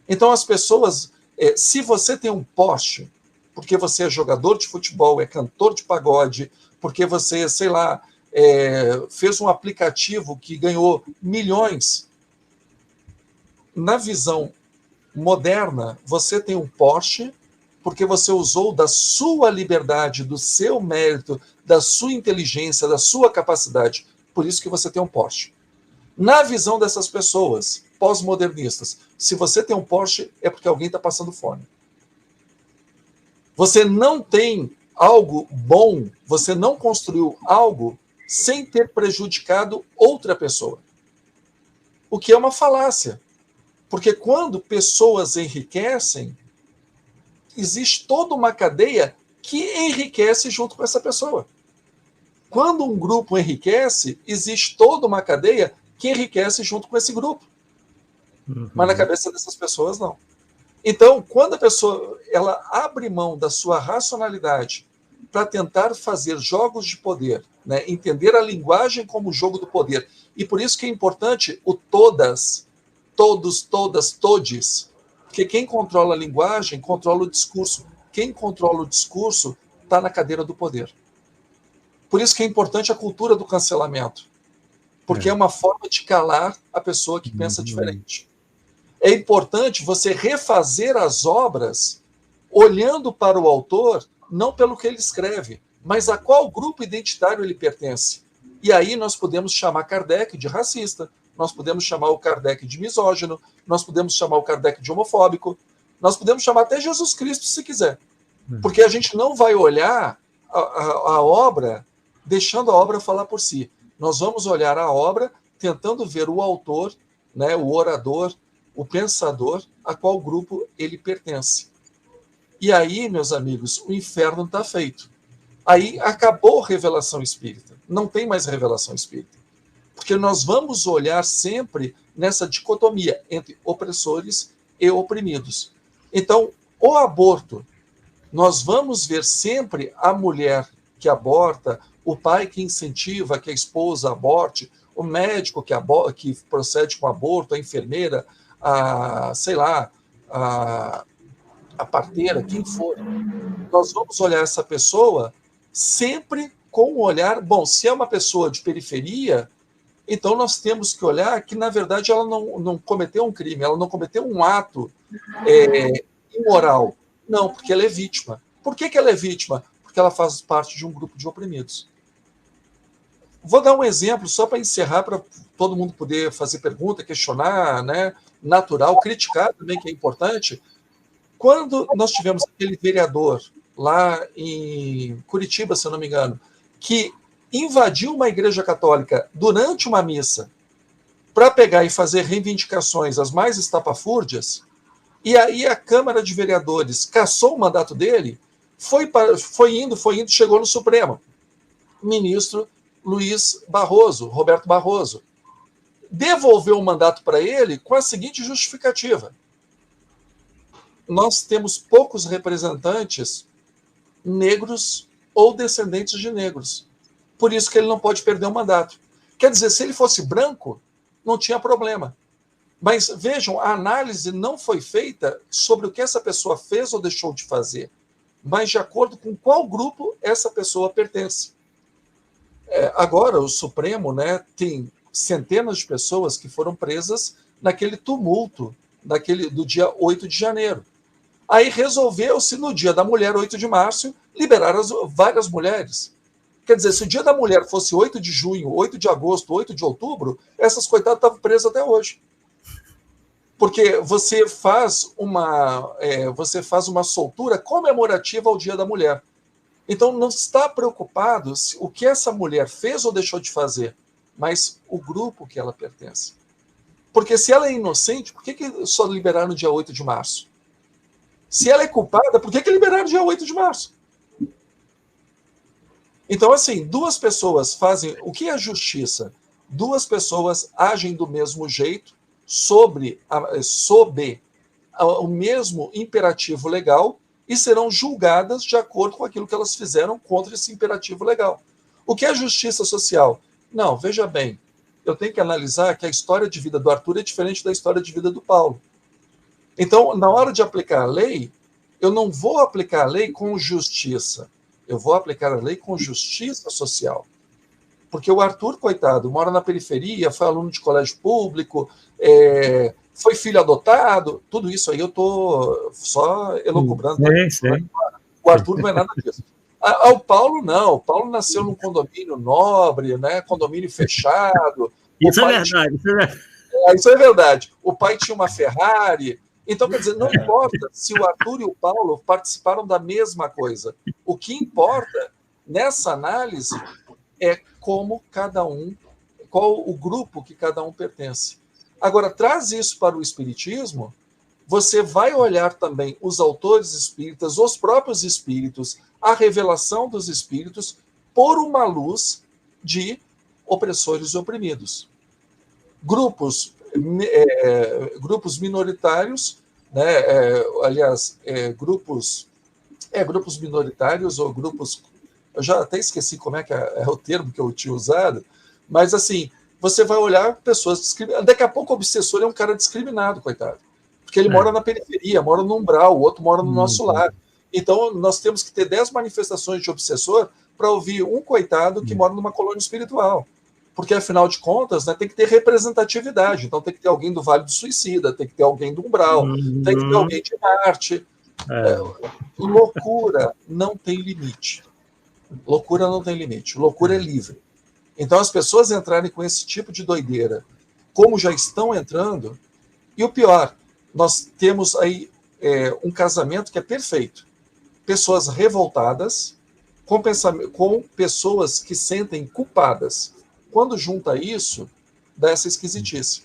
S3: Então, as pessoas, se você tem um poste, porque você é jogador de futebol, é cantor de pagode, porque você, sei lá, fez um aplicativo que ganhou milhões, na visão moderna, você tem um poste porque você usou da sua liberdade, do seu mérito, da sua inteligência, da sua capacidade. Por isso que você tem um Porsche. Na visão dessas pessoas pós-modernistas, se você tem um Porsche, é porque alguém está passando fome. Você não tem algo bom, você não construiu algo sem ter prejudicado outra pessoa. O que é uma falácia. Porque quando pessoas enriquecem, existe toda uma cadeia que enriquece junto com essa pessoa. Quando um grupo enriquece, existe toda uma cadeia que enriquece junto com esse grupo. Uhum. Mas na cabeça dessas pessoas, não. Então, quando a pessoa ela abre mão da sua racionalidade para tentar fazer jogos de poder, né, entender a linguagem como jogo do poder, e por isso que é importante o todas, todos, todas, todes, porque quem controla a linguagem controla o discurso. Quem controla o discurso está na cadeira do poder. Por isso que é importante a cultura do cancelamento. Porque é uma forma de calar a pessoa que pensa diferente. É importante você refazer as obras olhando para o autor, não pelo que ele escreve, mas a qual grupo identitário ele pertence. E aí nós podemos chamar Kardec de racista, nós podemos chamar o Kardec de misógino, nós podemos chamar o Kardec de homofóbico, nós podemos chamar até Jesus Cristo, se quiser. Porque a gente não vai olhar a obra deixando a obra falar por si. Nós vamos olhar a obra tentando ver o autor, né, o orador, o pensador, a qual grupo ele pertence. E aí, meus amigos, o inferno está feito. Aí acabou a revelação espírita. Não tem mais revelação espírita. Porque nós vamos olhar sempre nessa dicotomia entre opressores e oprimidos. Então, o aborto, nós vamos ver sempre a mulher que aborta, o pai que incentiva que a esposa aborte, o médico que procede com aborto, a enfermeira, sei lá, a parteira, quem for. Nós vamos olhar essa pessoa sempre com o olhar, bom, se é uma pessoa de periferia, então nós temos que olhar que, na verdade, ela não cometeu um crime, ela não cometeu um ato imoral. Não, porque ela é vítima. Por que ela é vítima? Porque ela faz parte de um grupo de oprimidos. Vou dar um exemplo só para encerrar, para todo mundo poder fazer pergunta, questionar, né? Natural, criticar também, que é importante. Quando nós tivemos aquele vereador lá em Curitiba, se eu não me engano, que invadiu uma igreja católica durante uma missa para pegar e fazer reivindicações as mais estapafúrdias, e aí a Câmara de Vereadores cassou o mandato dele, foi indo, chegou no Supremo. Ministro Luiz Barroso, Roberto Barroso, devolveu o mandato para ele com a seguinte justificativa: nós temos poucos representantes negros ou descendentes de negros. Por isso que ele não pode perder o mandato. Quer dizer, se ele fosse branco, não tinha problema. Mas vejam, a análise não foi feita sobre o que essa pessoa fez ou deixou de fazer, mas de acordo com qual grupo essa pessoa pertence. Agora, o Supremo, né, tem centenas de pessoas que foram presas naquele tumulto do dia 8 de janeiro. Aí resolveu-se, no dia da mulher, 8 de março, liberar várias mulheres. Quer dizer, se o dia da mulher fosse 8 de junho, 8 de agosto, 8 de outubro, essas coitadas estavam presas até hoje. Porque você faz uma soltura comemorativa ao dia da mulher. Então, não está preocupado o que essa mulher fez ou deixou de fazer, mas o grupo que ela pertence. Porque se ela é inocente, por que só liberaram no dia 8 de março? Se ela é culpada, por que liberaram no dia 8 de março? Então, assim, duas pessoas fazem... O que é justiça? Duas pessoas agem do mesmo jeito, sob o mesmo imperativo legal, e serão julgadas de acordo com aquilo que elas fizeram contra esse imperativo legal. O que é justiça social? Não, veja bem, eu tenho que analisar que a história de vida do Arthur é diferente da história de vida do Paulo. Então, na hora de aplicar a lei, eu não vou aplicar a lei com justiça, eu vou aplicar a lei com justiça social. Porque o Arthur, coitado, mora na periferia, foi aluno de colégio público, foi filho adotado, tudo isso aí eu estou só elucubrando. O Arthur não é nada disso. O Paulo não, o Paulo nasceu num condomínio nobre, né, condomínio fechado.
S1: Isso é verdade.
S3: Isso é verdade. O pai tinha uma Ferrari. Então, quer dizer, não importa se o Arthur e o Paulo participaram da mesma coisa. O que importa nessa análise é como cada um, qual o grupo que cada um pertence. Agora, traz isso para o espiritismo, você vai olhar também os autores espíritas, os próprios espíritos, a revelação dos espíritos, por uma luz de opressores e oprimidos. Grupos minoritários, né, grupos minoritários ou grupos... Eu já até esqueci como é que é o termo que eu tinha usado, mas assim, você vai olhar pessoas discriminadas. Daqui a pouco o obsessor é um cara discriminado, coitado. Porque ele mora na periferia, mora no umbral, o outro mora no nosso lar. Então, nós temos que ter 10 manifestações de obsessor para ouvir um coitado que mora numa colônia espiritual. Porque, afinal de contas, né, tem que ter representatividade. Então, tem que ter alguém do Vale do Suicida, tem que ter alguém do umbral, tem que ter alguém de Marte. Loucura não tem limite. Loucura não tem limite. Loucura é livre. Então, as pessoas entrarem com esse tipo de doideira, como já estão entrando, e o pior, nós temos aí um casamento que é perfeito. Pessoas revoltadas com pessoas que sentem culpadas. Quando junta isso, dá essa esquisitice.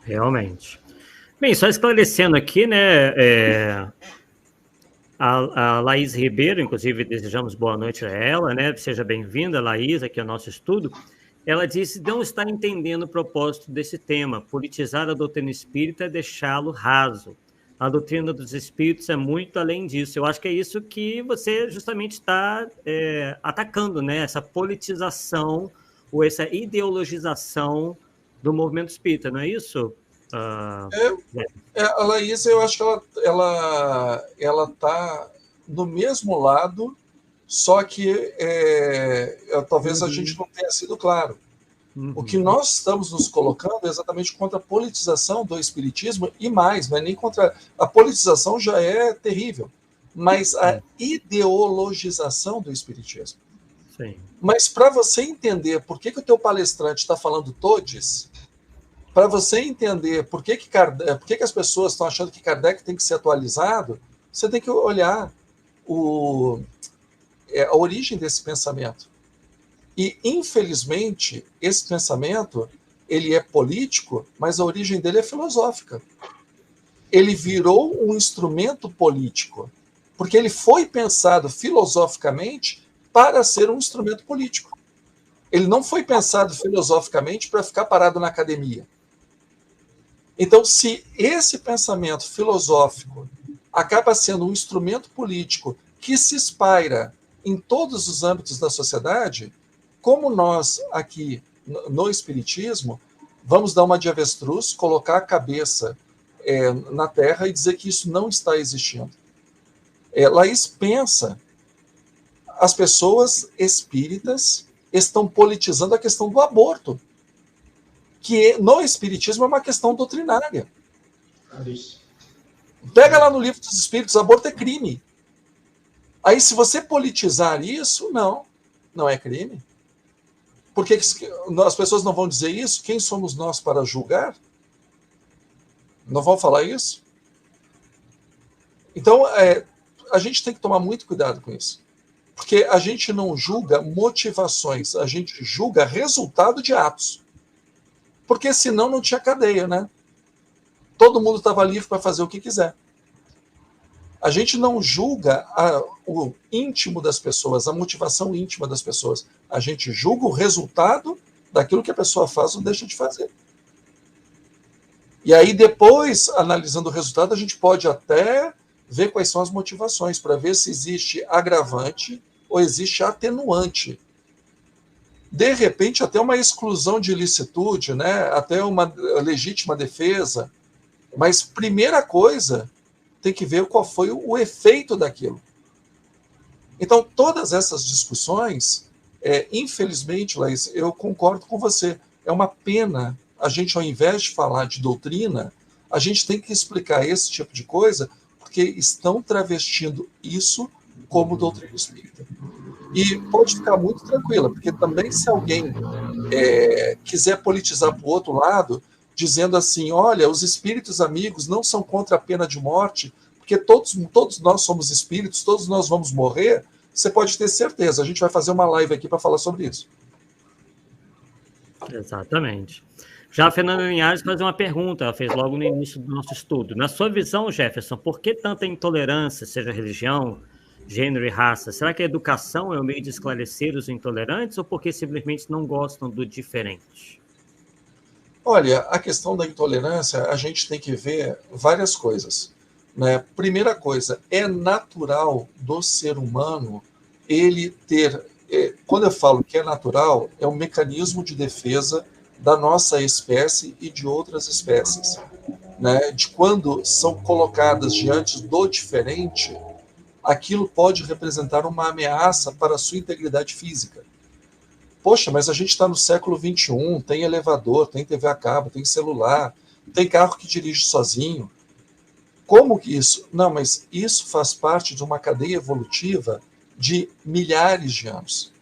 S1: Realmente. Bem, só esclarecendo aqui, né, a Laís Ribeiro, inclusive desejamos boa noite a ela, né, seja bem-vinda, Laís, aqui ao nosso estudo. Ela disse não está entendendo o propósito desse tema. Politizar a doutrina espírita é deixá-lo raso. A doutrina dos espíritos é muito além disso. Eu acho que é isso que você justamente está atacando, né? Essa politização ou essa ideologização do movimento espírita, não é isso?
S3: A Laís, eu acho que ela está no mesmo lado Só que talvez a gente não tenha sido claro. O que nós estamos nos colocando é exatamente contra a politização do espiritismo e mais, não é nem contra... A politização já é terrível, mas a ideologização do espiritismo.
S1: Sim.
S3: Mas para você entender por que o teu palestrante está falando todes, para você entender por que as pessoas estão achando que Kardec tem que ser atualizado, você tem que olhar a origem desse pensamento. E, infelizmente, esse pensamento ele é político, mas a origem dele é filosófica. Ele virou um instrumento político, porque ele foi pensado filosoficamente para ser um instrumento político. Ele não foi pensado filosoficamente para ficar parado na academia. Então, se esse pensamento filosófico acaba sendo um instrumento político que se espalha em todos os âmbitos da sociedade, como nós aqui no Espiritismo vamos dar uma de avestruz, colocar a cabeça na terra e dizer que isso não está existindo. Laís pensa, as pessoas espíritas estão politizando a questão do aborto, que no Espiritismo é uma questão doutrinária. Pega lá no Livro dos Espíritos, aborto é crime. Aí, se você politizar isso, não é crime. Por que as pessoas não vão dizer isso? Quem somos nós para julgar? Não vão falar isso? Então, a gente tem que tomar muito cuidado com isso. Porque a gente não julga motivações, a gente julga resultado de atos. Porque senão não tinha cadeia, né? Todo mundo estava livre para fazer o que quiser. A gente não julga o íntimo das pessoas, a motivação íntima das pessoas. A gente julga o resultado daquilo que a pessoa faz ou deixa de fazer. E aí, depois, analisando o resultado, a gente pode até ver quais são as motivações, para ver se existe agravante ou existe atenuante. De repente, até uma exclusão de ilicitude, né? Até uma legítima defesa. Mas, primeira coisa, tem que ver qual foi o efeito daquilo. Então, todas essas discussões, infelizmente, Laís, eu concordo com você, é uma pena a gente, ao invés de falar de doutrina, a gente tem que explicar esse tipo de coisa, porque estão travestindo isso como doutrina espírita. E pode ficar muito tranquila, porque também se alguém quiser politizar para o outro lado, dizendo assim, olha, os espíritos amigos não são contra a pena de morte, porque todos nós somos espíritos, todos nós vamos morrer, você pode ter certeza. A gente vai fazer uma live aqui para falar sobre isso.
S1: Exatamente. Já a Fernanda Linhares faz uma pergunta, ela fez logo no início do nosso estudo. Na sua visão, Jefferson, por que tanta intolerância, seja religião, gênero e raça? Será que a educação é o meio de esclarecer os intolerantes ou porque simplesmente não gostam do diferente?
S3: Olha, a questão da intolerância, a gente tem que ver várias coisas. Né? Primeira coisa, é natural do ser humano ele ter... quando eu falo que é natural, é um mecanismo de defesa da nossa espécie e de outras espécies. Né? De quando são colocadas diante do diferente, aquilo pode representar uma ameaça para a sua integridade física. Poxa, mas a gente está no século XXI, tem elevador, tem TV a cabo, tem celular, tem carro que dirige sozinho. Como que isso? Não, mas isso faz parte de uma cadeia evolutiva de milhares de anos.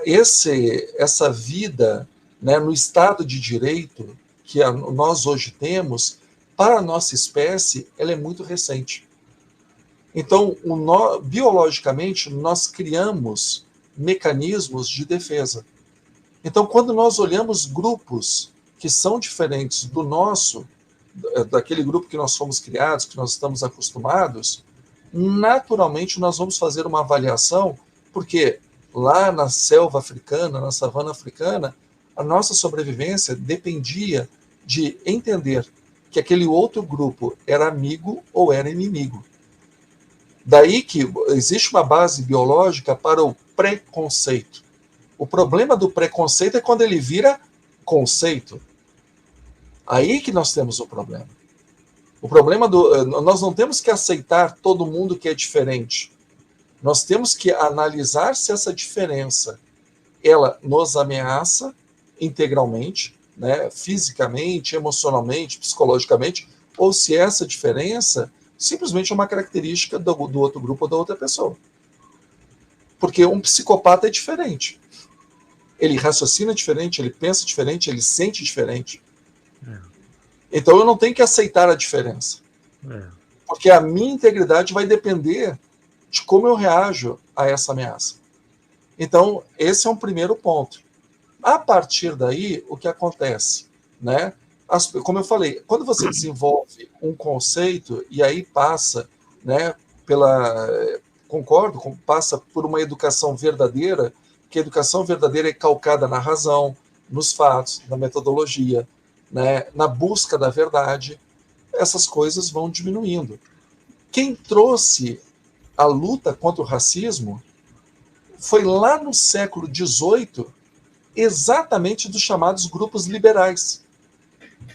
S3: Essa vida, né, no Estado de Direito que nós hoje temos, para a nossa espécie, ela é muito recente. Então, biologicamente, nós criamos mecanismos de defesa. Então, quando nós olhamos grupos que são diferentes do nosso, daquele grupo que nós fomos criados, que nós estamos acostumados, naturalmente nós vamos fazer uma avaliação, porque lá na selva africana, na savana africana, a nossa sobrevivência dependia de entender que aquele outro grupo era amigo ou era inimigo. Daí que existe uma base biológica para o preconceito. O problema do preconceito é quando ele vira conceito. Aí que nós temos o problema. O problema nós não temos que aceitar todo mundo que é diferente. Nós temos que analisar se essa diferença ela nos ameaça integralmente, né, fisicamente, emocionalmente, psicologicamente, ou se essa diferença simplesmente é uma característica do outro grupo ou da outra pessoa. Porque um psicopata é diferente. Ele raciocina diferente, ele pensa diferente, ele sente diferente. Então eu não tenho que aceitar a diferença. Porque a minha integridade vai depender de como eu reajo a essa ameaça. Então, esse é um primeiro ponto. A partir daí, o que acontece? Né? Como eu falei, quando você desenvolve um conceito e aí passa, né, concordo, passa por uma educação verdadeira, que a educação verdadeira é calcada na razão, nos fatos, na metodologia, né, na busca da verdade, essas coisas vão diminuindo. Quem trouxe a luta contra o racismo foi lá no século XVIII, exatamente dos chamados grupos liberais.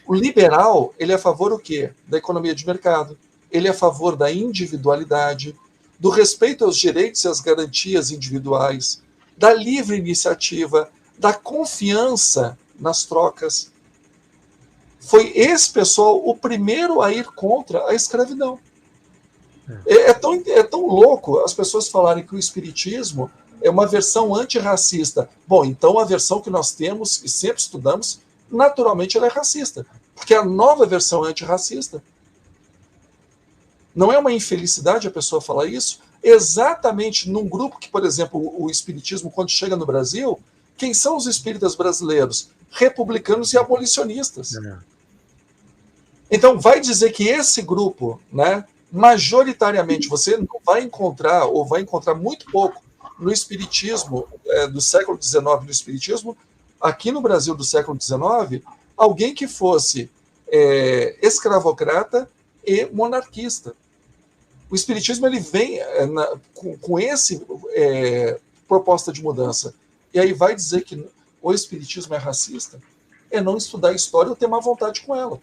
S3: O liberal, ele é a favor o quê? Da economia de mercado, ele é a favor da individualidade, do respeito aos direitos e às garantias individuais, da livre iniciativa, da confiança nas trocas. Foi esse pessoal o primeiro a ir contra a escravidão. É tão louco as pessoas falarem que o espiritismo é uma versão antirracista. Bom, então a versão que nós temos e sempre estudamos, naturalmente ela é racista, porque a nova versão é antirracista. Não é uma infelicidade a pessoa falar isso? Exatamente num grupo que, por exemplo, o espiritismo, quando chega no Brasil, quem são os espíritas brasileiros? Republicanos e abolicionistas. Então, vai dizer que esse grupo, né, majoritariamente, você não vai encontrar, ou vai encontrar muito pouco, no espiritismo do século XIX, no espiritismo aqui no Brasil do século XIX, alguém que fosse escravocrata e monarquista. O espiritismo ele vem com esse proposta de mudança. E aí vai dizer que o espiritismo é racista? É não estudar a história ou ter má vontade com ela.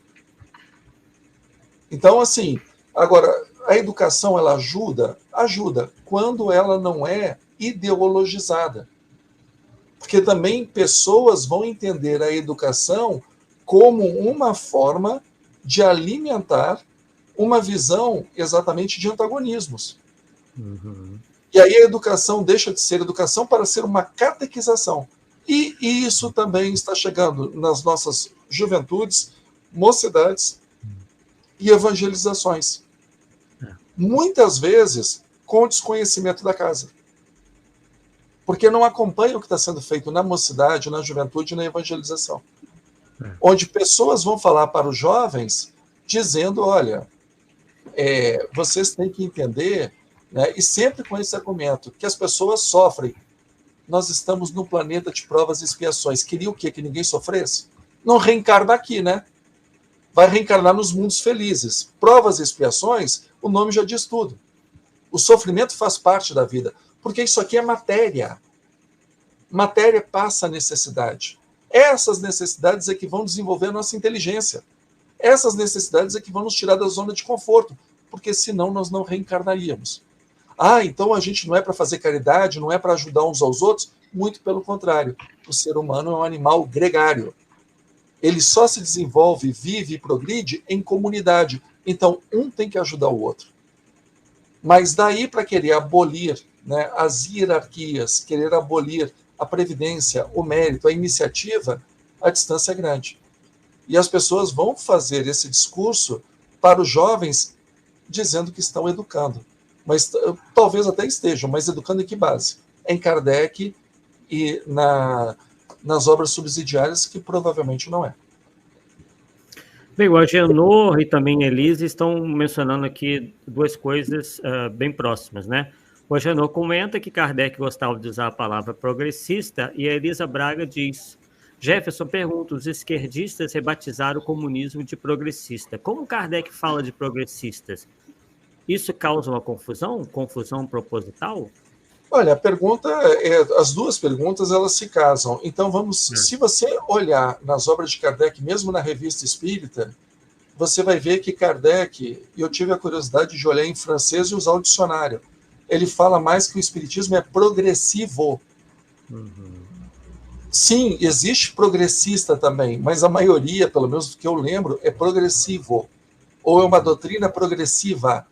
S3: Então, assim, agora, a educação, ela ajuda? Ajuda, quando ela não é ideologizada. Porque também pessoas vão entender a educação como uma forma de alimentar uma visão exatamente de antagonismos. E aí a educação deixa de ser educação para ser uma catequização. E isso também está chegando nas nossas juventudes, mocidades e evangelizações. Muitas vezes com o desconhecimento da casa. Porque não acompanha o que está sendo feito na mocidade, na juventude e na evangelização. Onde pessoas vão falar para os jovens dizendo, olha, vocês têm que entender, né, e sempre com esse argumento, que as pessoas sofrem. Nós estamos num planeta de provas e expiações. Queria o quê? Que ninguém sofresse? Não reencarna aqui, né? Vai reencarnar nos mundos felizes. Provas e expiações, o nome já diz tudo. O sofrimento faz parte da vida, porque isso aqui é matéria. Matéria passa a necessidade. Essas necessidades é que vão desenvolver a nossa inteligência. Essas necessidades é que vão nos tirar da zona de conforto, porque senão nós não reencarnaríamos. Então a gente não é para fazer caridade, não é para ajudar uns aos outros? Muito pelo contrário. O ser humano é um animal gregário. Ele só se desenvolve, vive e progride em comunidade. Então, um tem que ajudar o outro. Mas daí para querer abolir, né, as hierarquias, querer abolir a previdência, o mérito, a iniciativa, a distância é grande. E as pessoas vão fazer esse discurso para os jovens dizendo que estão educando. Mas talvez até estejam, mas educando em que base? Em Kardec e nas obras subsidiárias, que provavelmente não é.
S1: Bem, o Agenor e também a Elise estão mencionando aqui duas coisas bem próximas, né? O Agenor comenta que Kardec gostava de usar a palavra progressista e a Elisa Braga diz: Jefferson pergunta, os esquerdistas rebatizaram o comunismo de progressista. Como Kardec fala de progressistas? Isso causa uma confusão? Confusão proposital?
S3: Olha, a pergunta, as duas perguntas, elas se casam. Então, se você olhar nas obras de Kardec, mesmo na Revista Espírita, você vai ver que Kardec, e eu tive a curiosidade de olhar em francês e usar o dicionário, ele fala mais que o espiritismo é progressivo. Sim, existe progressista também, mas a maioria, pelo menos do que eu lembro, é progressivo, ou é uma doutrina progressiva.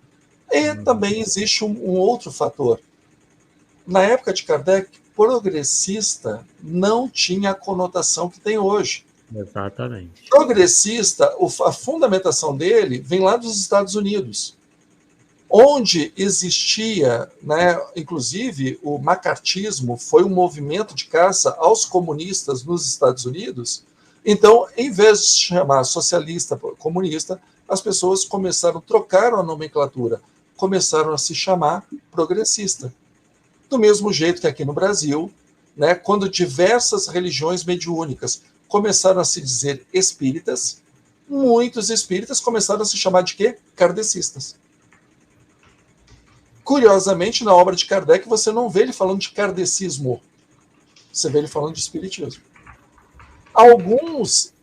S3: E também existe um outro fator. Na época de Kardec, progressista não tinha a conotação que tem hoje.
S1: Exatamente.
S3: Progressista, a fundamentação dele vem lá dos Estados Unidos, onde existia, né, inclusive o macartismo foi um movimento de caça aos comunistas nos Estados Unidos. Então, em vez de se chamar socialista, comunista, as pessoas trocaram a nomenclatura, começaram a se chamar progressista. Do mesmo jeito que aqui no Brasil, né, quando diversas religiões mediúnicas começaram a se dizer espíritas, muitos espíritas começaram a se chamar de quê? Kardecistas. Curiosamente, na obra de Kardec, você não vê ele falando de kardecismo, você vê ele falando de espiritismo. Alguns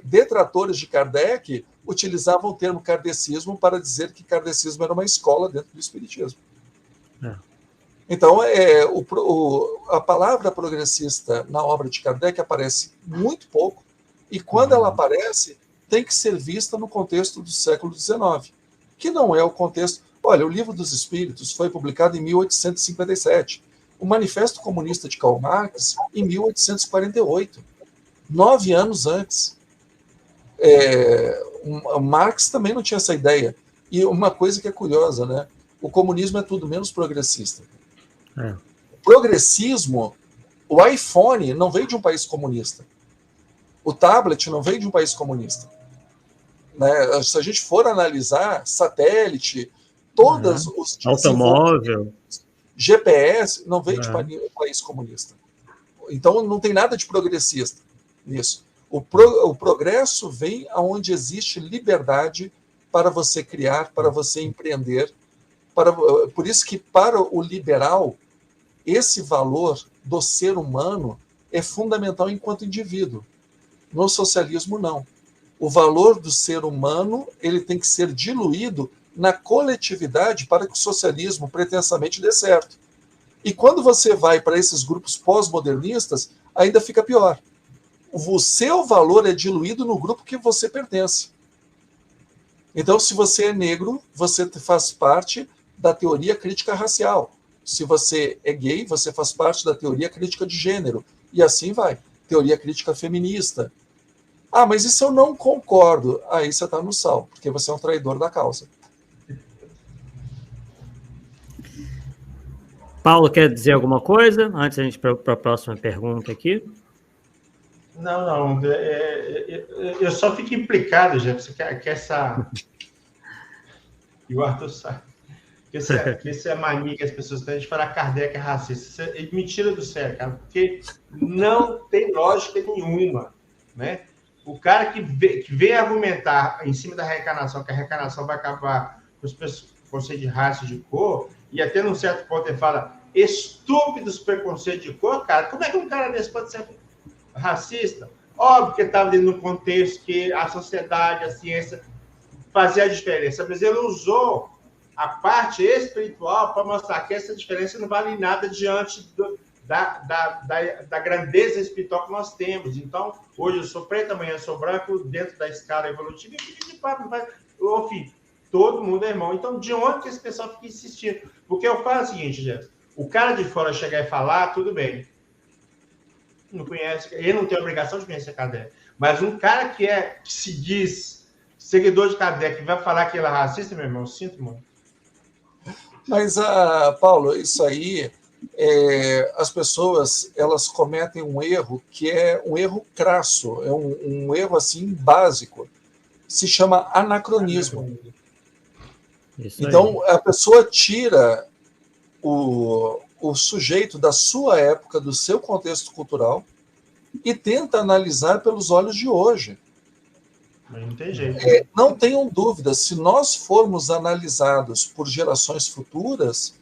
S3: detratores de Kardec utilizavam o termo kardecismo para dizer que kardecismo era uma escola dentro do espiritismo. Então, a palavra progressista na obra de Kardec aparece muito pouco, e quando ela aparece, tem que ser vista no contexto do século XIX, que não é o contexto... Olha, o Livro dos Espíritos foi publicado em 1857, o Manifesto Comunista de Karl Marx em 1848, 9 anos antes. Marx também não tinha essa ideia. E uma coisa que é curiosa, né? O comunismo é tudo menos progressista. Progressismo, o iPhone não veio de um país comunista. O tablet não veio de um país comunista. Né? Se a gente for analisar satélite, todos os
S1: automóvel,
S3: GPS não veio de um país comunista. Então não tem nada de progressista nisso. O progresso vem aonde existe liberdade para você criar, para você empreender. Por isso que para o liberal esse valor do ser humano é fundamental enquanto indivíduo. No socialismo, não. O valor do ser humano ele tem que ser diluído na coletividade para que o socialismo pretensamente dê certo. E quando você vai para esses grupos pós-modernistas, ainda fica pior. O seu valor é diluído no grupo que você pertence. Então, se você é negro, você faz parte da teoria crítica racial. Se você é gay, você faz parte da teoria crítica de gênero. E assim vai. Teoria crítica feminista. Ah, mas isso eu não concordo. Aí você está no sal, porque você é um traidor da causa.
S1: Paulo, quer dizer alguma coisa? Antes da gente ir para a próxima pergunta aqui.
S2: Não. Eu só fico implicado, Jefferson, que essa... E o Arthur sabe. Que essa é a mania que as pessoas têm de falar que Kardec é racista. Isso é mentira do céu, cara, porque não tem lógica nenhuma, né? O cara que vem argumentar em cima da reencarnação, que a reencarnação vai acabar com os preconceitos de raça e de cor, e até num certo ponto ele fala estúpidos preconceitos de cor, cara, como é que um cara desse pode ser racista? Óbvio que ele estava dentro de um contexto que a sociedade, a ciência fazia a diferença, mas ele usou a parte espiritual para mostrar que essa diferença não vale nada diante da grandeza espiritual que nós temos. Então, hoje eu sou preto, amanhã eu sou branco, dentro da escala evolutiva, e de papo, enfim, todo mundo é irmão. Então, de onde que esse pessoal fica insistindo? Porque eu falo o seguinte, Jefferson, o cara de fora chegar e falar, tudo bem. Não conhece, ele não tem a obrigação de conhecer Kardec. Mas um cara que se diz seguidor de Kardec, que vai falar que ele é racista, meu irmão, eu sinto, mano.
S3: Mas, Paulo, isso aí, as pessoas elas cometem um erro que é um erro crasso, é um erro assim básico. Se chama anacronismo. Então, a pessoa tira o sujeito da sua época, do seu contexto cultural, e tenta analisar pelos olhos de hoje.
S2: Não tem jeito.
S3: Não tenham dúvida, se nós formos analisados por gerações futuras,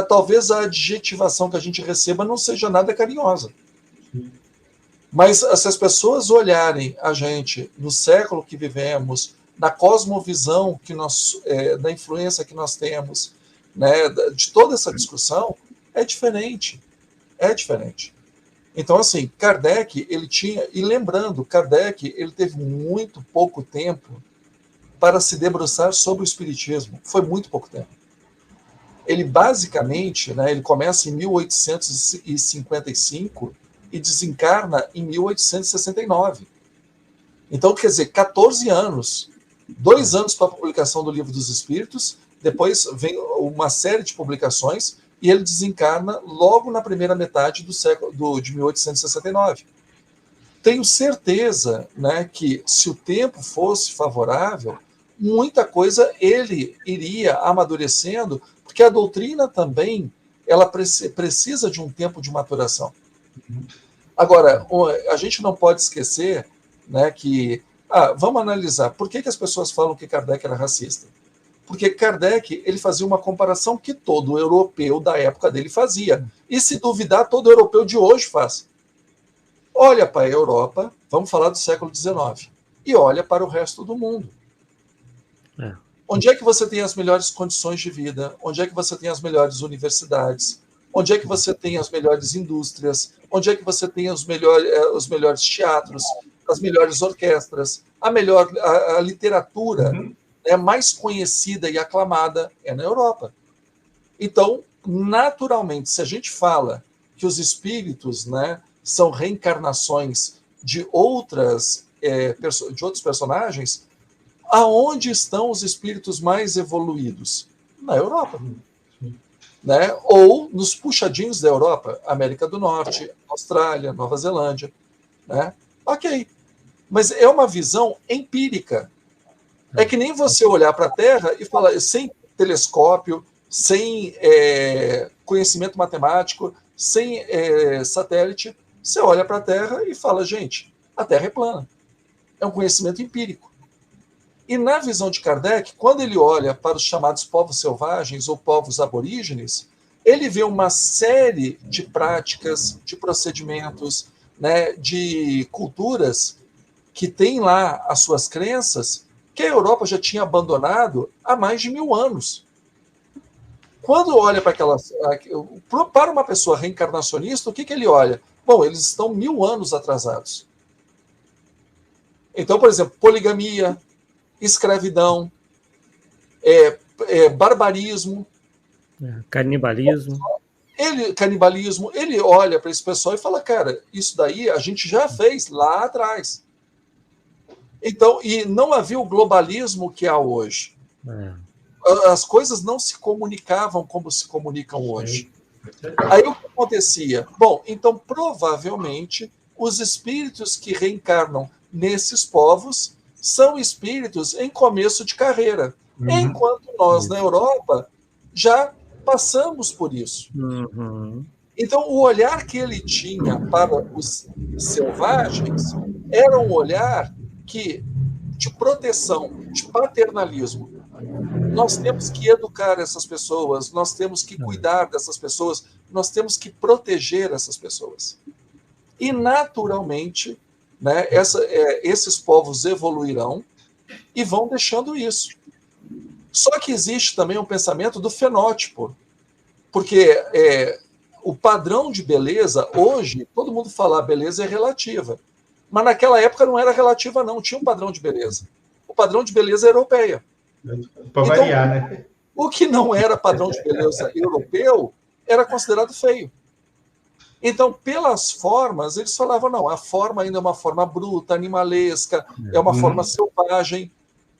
S3: talvez a adjetivação que a gente receba não seja nada carinhosa. Mas se as pessoas olharem a gente no século que vivemos, na cosmovisão que da influência que nós temos, né, de toda essa discussão, é diferente. É diferente. Então, assim, Kardec, ele tinha... E lembrando, Kardec, ele teve muito pouco tempo para se debruçar sobre o espiritismo. Foi muito pouco tempo. Ele, basicamente, né, ele começa em 1855 e desencarna em 1869. Então, quer dizer, 14 anos. 2 anos para a publicação do Livro dos Espíritos, depois vem uma série de publicações, e ele desencarna logo na primeira metade do século de 1869. Tenho certeza, né, que se o tempo fosse favorável, muita coisa ele iria amadurecendo, porque a doutrina também ela precisa de um tempo de maturação. Agora, a gente não pode esquecer, né, que... vamos analisar. Por que as pessoas falam que Kardec era racista? Porque Kardec ele fazia uma comparação que todo europeu da época dele fazia. E se duvidar, todo europeu de hoje faz. Olha para a Europa, vamos falar do século XIX, e olha para o resto do mundo. Onde é que você tem as melhores condições de vida? Onde é que você tem as melhores universidades? Onde é que você tem as melhores indústrias? Onde é que você tem os melhores teatros, as melhores orquestras, a literatura mais conhecida e aclamada é na Europa. Então, naturalmente, se a gente fala que os espíritos, né, são reencarnações de outros personagens, aonde estão os espíritos mais evoluídos? Na Europa. Né? Ou nos puxadinhos da Europa, América do Norte, Austrália, Nova Zelândia. Né? Ok. Mas é uma visão empírica. É que nem você olhar para a Terra e falar, sem telescópio, sem conhecimento matemático, sem satélite, você olha para a Terra e fala, gente, a Terra é plana. É um conhecimento empírico. E na visão de Kardec, quando ele olha para os chamados povos selvagens ou povos aborígenes, ele vê uma série de práticas, de procedimentos, né, de culturas que têm lá as suas crenças, que a Europa já tinha abandonado há mais de 1000 anos. Quando olha para uma pessoa reencarnacionista, o que ele olha? Bom, eles estão 1000 anos atrasados. Então, por exemplo, poligamia, escravidão, barbarismo,
S1: canibalismo.
S3: Canibalismo, ele olha para esse pessoal e fala, cara, isso daí a gente já fez lá atrás. Então, e não havia o globalismo que há hoje. As coisas não se comunicavam como se comunicam hoje. Aí o que acontecia? Bom, então provavelmente os espíritos que reencarnam nesses povos são espíritos em começo de carreira, enquanto nós na Europa já passamos por isso. Então o olhar que ele tinha para os selvagens era um olhar de proteção, de paternalismo. Nós temos que educar essas pessoas, nós temos que cuidar dessas pessoas, nós temos que proteger essas pessoas. E, naturalmente, né, esses povos evoluirão e vão deixando isso. Só que existe também um pensamento do fenótipo, porque o padrão de beleza, hoje, todo mundo fala que a beleza é relativa. Mas naquela época não era relativa, não. Tinha um padrão de beleza. O padrão de beleza é europeia.
S2: Para variar, né?
S3: O que não era padrão de beleza europeu era considerado feio. Então, pelas formas, eles falavam, não, a forma ainda é uma forma bruta, animalesca, é uma forma selvagem,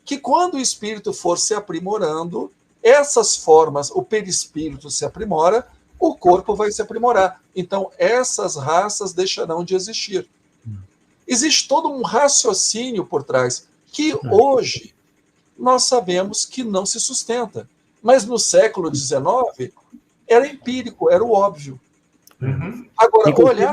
S3: que quando o espírito for se aprimorando, essas formas, o perispírito se aprimora, o corpo vai se aprimorar. Então, essas raças deixarão de existir. Existe todo um raciocínio por trás, que hoje nós sabemos que não se sustenta. Mas no século XIX, era empírico, era o óbvio. Agora, olhar...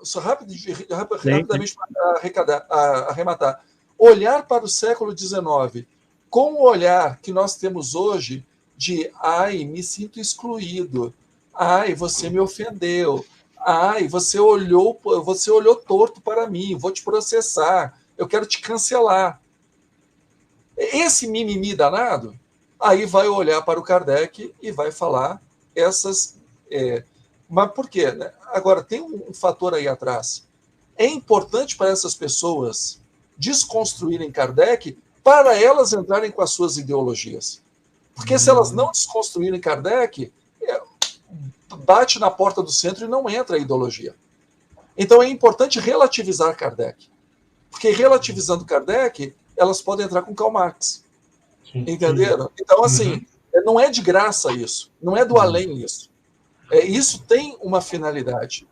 S3: Só rapidamente para arrematar. Olhar para o século XIX com o olhar que nós temos hoje de me sinto excluído, você me ofendeu, você olhou torto para mim, vou te processar, eu quero te cancelar. Esse mimimi danado, aí vai olhar para o Kardec e vai falar essas... mas por quê? Né? Agora, tem um fator aí atrás. É importante para essas pessoas desconstruírem Kardec para elas entrarem com as suas ideologias. Porque se elas não desconstruírem Kardec, bate na porta do centro e não entra a ideologia. Então é importante relativizar Kardec. Porque relativizando Kardec, elas podem entrar com Karl Marx. Entenderam? Então, assim, não é de graça isso. Não é do além isso. Isso tem uma finalidade.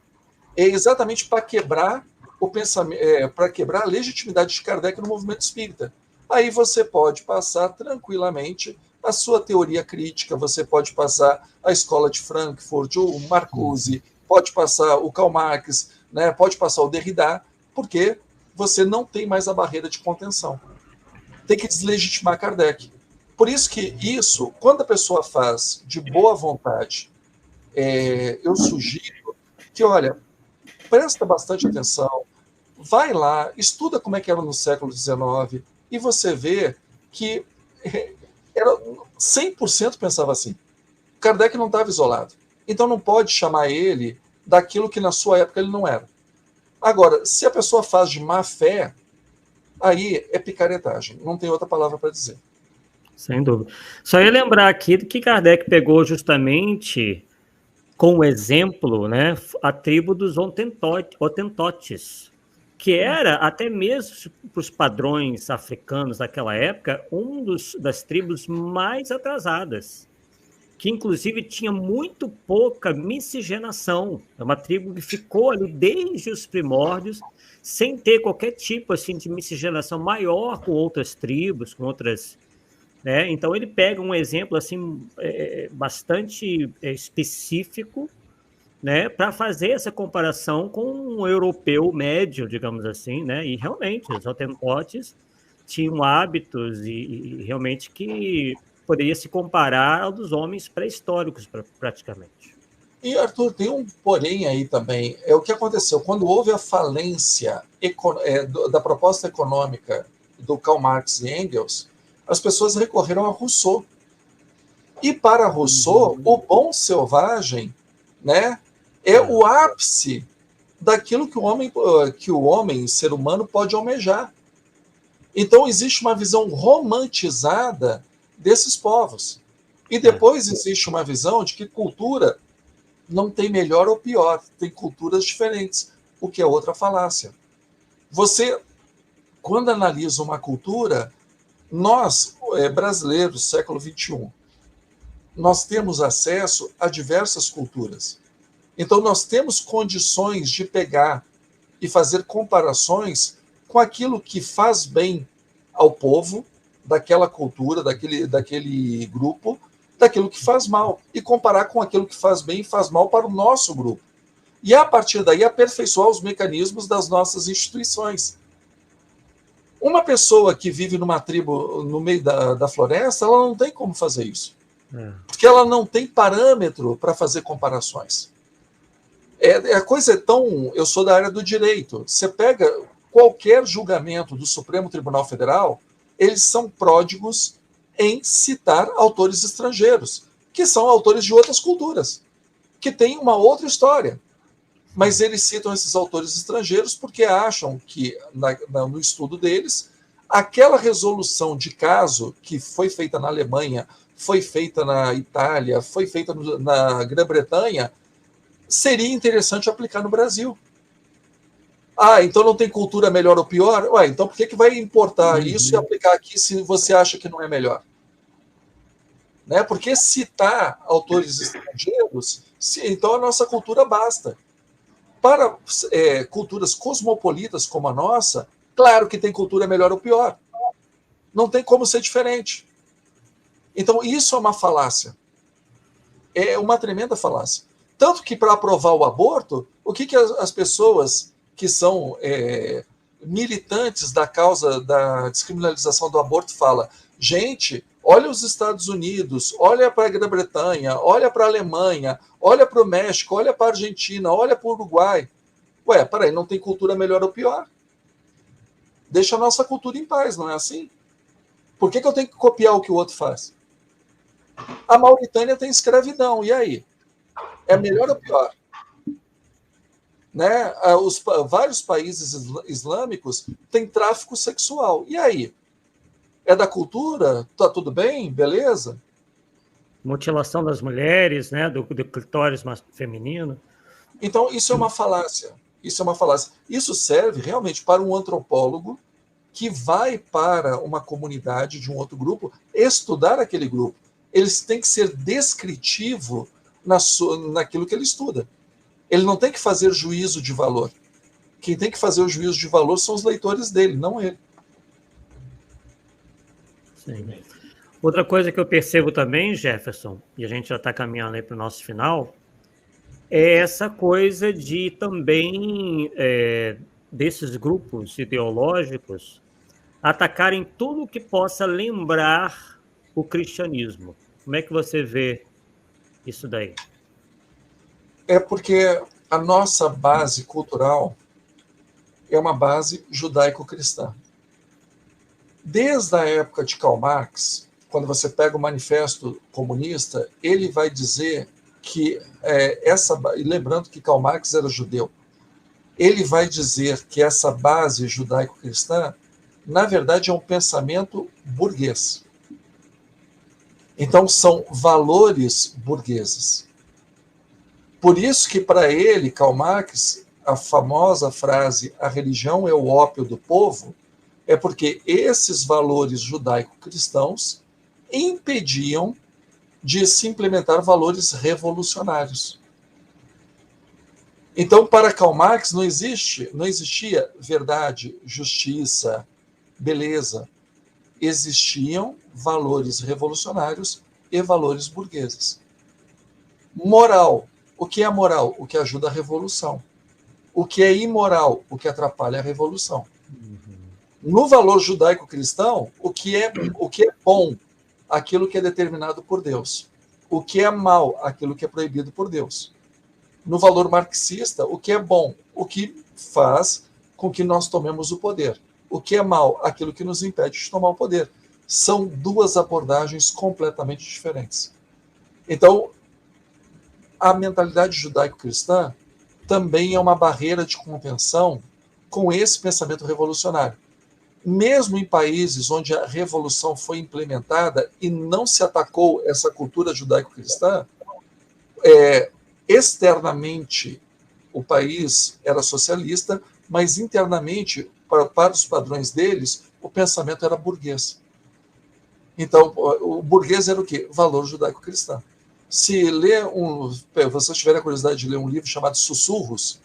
S3: É exatamente para quebrar o pensamento, para quebrar a legitimidade de Kardec no movimento espírita. Aí você pode passar tranquilamente a sua teoria crítica, você pode passar a escola de Frankfurt, o Marcuse, pode passar o Karl Marx, né, pode passar o Derrida, porque você não tem mais a barreira de contenção. Tem que deslegitimar Kardec. Por isso que isso, quando a pessoa faz de boa vontade, eu sugiro que, olha, presta bastante atenção, vai lá, estuda como é que era no século XIX, e você vê que 100% pensava assim. Kardec não estava isolado. Então não pode chamar ele daquilo que na sua época ele não era. Agora, se a pessoa faz de má fé, aí é picaretagem. Não tem outra palavra para dizer.
S1: Sem dúvida. Só ia lembrar aqui que Kardec pegou justamente como exemplo, né, a tribo dos Hotentotes, que era, até mesmo para os padrões africanos daquela época, das tribos mais atrasadas, que inclusive tinha muito pouca miscigenação. É uma tribo que ficou ali desde os primórdios, sem ter qualquer tipo assim, de miscigenação maior com outras tribos, com outras... Né? Então ele pega um exemplo assim, bastante específico, né, para fazer essa comparação com um europeu médio, digamos assim, né? E realmente os Hotentotes tinham hábitos e realmente que poderia se comparar ao dos homens pré-históricos, praticamente.
S3: E, Arthur, tem um porém aí também. É o que aconteceu quando houve a falência da proposta econômica do Karl Marx e Engels, as pessoas recorreram a Rousseau. E para Rousseau, o bom selvagem, né, é o ápice daquilo que o homem, ser humano, pode almejar. Então existe uma visão romantizada desses povos. E depois existe uma visão de que cultura não tem melhor ou pior, tem culturas diferentes, o que é outra falácia. Você, quando analisa uma cultura, nós, brasileiros, século XXI, nós temos acesso a diversas culturas. Então, nós temos condições de pegar e fazer comparações com aquilo que faz bem ao povo, daquela cultura, daquele grupo, daquilo que faz mal, e comparar com aquilo que faz bem e faz mal para o nosso grupo. E, a partir daí, aperfeiçoar os mecanismos das nossas instituições. Uma pessoa que vive numa tribo no meio da floresta, ela não tem como fazer isso. Porque ela não tem parâmetro para fazer comparações. A coisa é tão... Eu sou da área do direito. Você pega qualquer julgamento do Supremo Tribunal Federal, eles são pródigos em citar autores estrangeiros, que são autores de outras culturas, que têm uma outra história. Mas eles citam esses autores estrangeiros porque acham que, no estudo deles, aquela resolução de caso que foi feita na Alemanha, foi feita na Itália, foi feita na Grã-Bretanha, seria interessante aplicar no Brasil. Então não tem cultura melhor ou pior? Então por que vai importar isso e aplicar aqui se você acha que não é melhor? Né? Porque citar autores estrangeiros, então a nossa cultura basta. Para culturas cosmopolitas como a nossa, claro que tem cultura melhor ou pior. Não tem como ser diferente. Então isso é uma falácia. É uma tremenda falácia. Tanto que, para aprovar o aborto, o que as pessoas que são militantes da causa da descriminalização do aborto falam? Gente, olha os Estados Unidos, olha para a Grã-Bretanha, olha para a Alemanha, olha para o México, olha para a Argentina, olha para o Uruguai. Peraí, não tem cultura melhor ou pior? Deixa a nossa cultura em paz, não é assim? Por que eu tenho que copiar o que o outro faz? A Mauritânia tem escravidão, e aí? É melhor ou pior? Né? Vários países islâmicos têm tráfico sexual, e aí? É da cultura? Tá tudo bem? Beleza?
S1: Mutilação das mulheres, né? Do clitóris feminino.
S3: Então, isso é uma falácia. Isso é uma falácia. Isso serve realmente para um antropólogo que vai para uma comunidade de um outro grupo estudar aquele grupo. Eles têm que ser descritivo naquilo que ele estuda. Ele não tem que fazer juízo de valor. Quem tem que fazer o juízo de valor são os leitores dele, não ele.
S1: Sim. Outra coisa que eu percebo também, Jefferson, e a gente já está caminhando aí para o nosso final, é essa coisa de também desses grupos ideológicos atacarem tudo que possa lembrar o cristianismo. Como é que você vê isso daí?
S3: É porque a nossa base cultural é uma base judaico-cristã. Desde a época de Karl Marx, quando você pega o Manifesto Comunista, ele vai dizer que e lembrando que Karl Marx era judeu, ele vai dizer que essa base judaico-cristã, na verdade, é um pensamento burguês. Então, são valores burgueses. Por isso que, para ele, Karl Marx, a famosa frase "a religião é o ópio do povo", é porque esses valores judaico-cristãos impediam de se implementar valores revolucionários. Então, para Karl Marx, não existia verdade, justiça, beleza. Existiam valores revolucionários e valores burgueses. Moral. O que é moral? O que ajuda a revolução. O que é imoral? O que atrapalha a revolução. No valor judaico-cristão, o que é bom? Aquilo que é determinado por Deus. O que é mal? Aquilo que é proibido por Deus. No valor marxista, o que é bom? O que faz com que nós tomemos o poder. O que é mal? Aquilo que nos impede de tomar o poder. São duas abordagens completamente diferentes. Então, a mentalidade judaico-cristã também é uma barreira de contenção com esse pensamento revolucionário. Mesmo em países onde a revolução foi implementada e não se atacou essa cultura judaico-cristã, externamente o país era socialista, mas internamente, para os padrões deles, o pensamento era burguês. Então, o burguês era o quê? Valor judaico-cristão. Se vocês tiverem a curiosidade de ler um livro chamado Sussurros,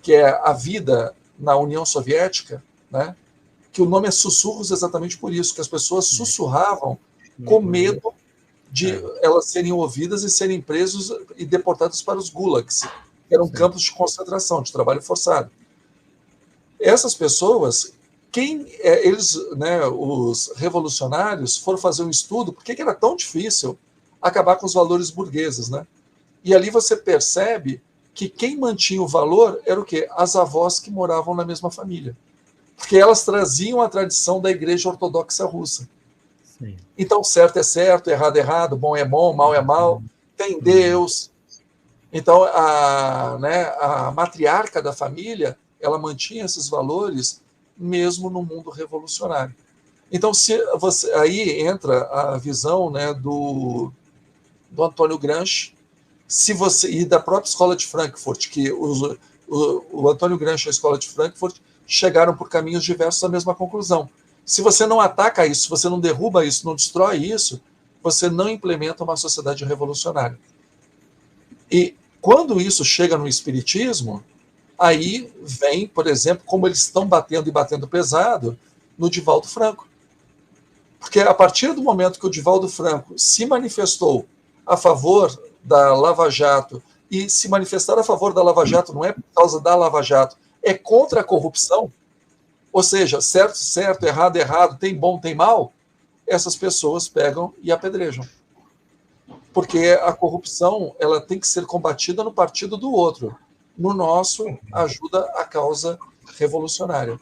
S3: que é a vida na União Soviética, né? Que o nome é Sussurros exatamente por isso, que as pessoas sussurravam com medo de elas serem ouvidas e serem presos e deportados para os gulags, que eram campos de concentração, de trabalho forçado. Essas pessoas, os revolucionários, foram fazer um estudo por que era tão difícil acabar com os valores burgueses, né? E ali você percebe que quem mantinha o valor era o quê? As avós que moravam na mesma família. Porque elas traziam a tradição da Igreja Ortodoxa Russa. Sim. Então, certo é certo, errado é errado, bom é bom, mal é mal, tem Deus. Então, a matriarca da família, ela mantinha esses valores mesmo no mundo revolucionário. Então, aí entra a visão, né, do Antônio Gramsci, e da própria Escola de Frankfurt, que o Antônio Gramsci e a Escola de Frankfurt chegaram por caminhos diversos à mesma conclusão. Se você não ataca isso, se você não derruba isso, não destrói isso, você não implementa uma sociedade revolucionária. E quando isso chega no espiritismo, aí vem, por exemplo, como eles estão batendo e batendo pesado no Divaldo Franco. Porque a partir do momento que o Divaldo Franco se manifestou a favor da Lava Jato, e se manifestar a favor da Lava Jato não é por causa da Lava Jato, é contra a corrupção, ou seja, certo, certo, errado, errado, tem bom, tem mal, essas pessoas pegam e apedrejam. Porque a corrupção ela tem que ser combatida no partido do outro. No nosso, ajuda a causa revolucionária.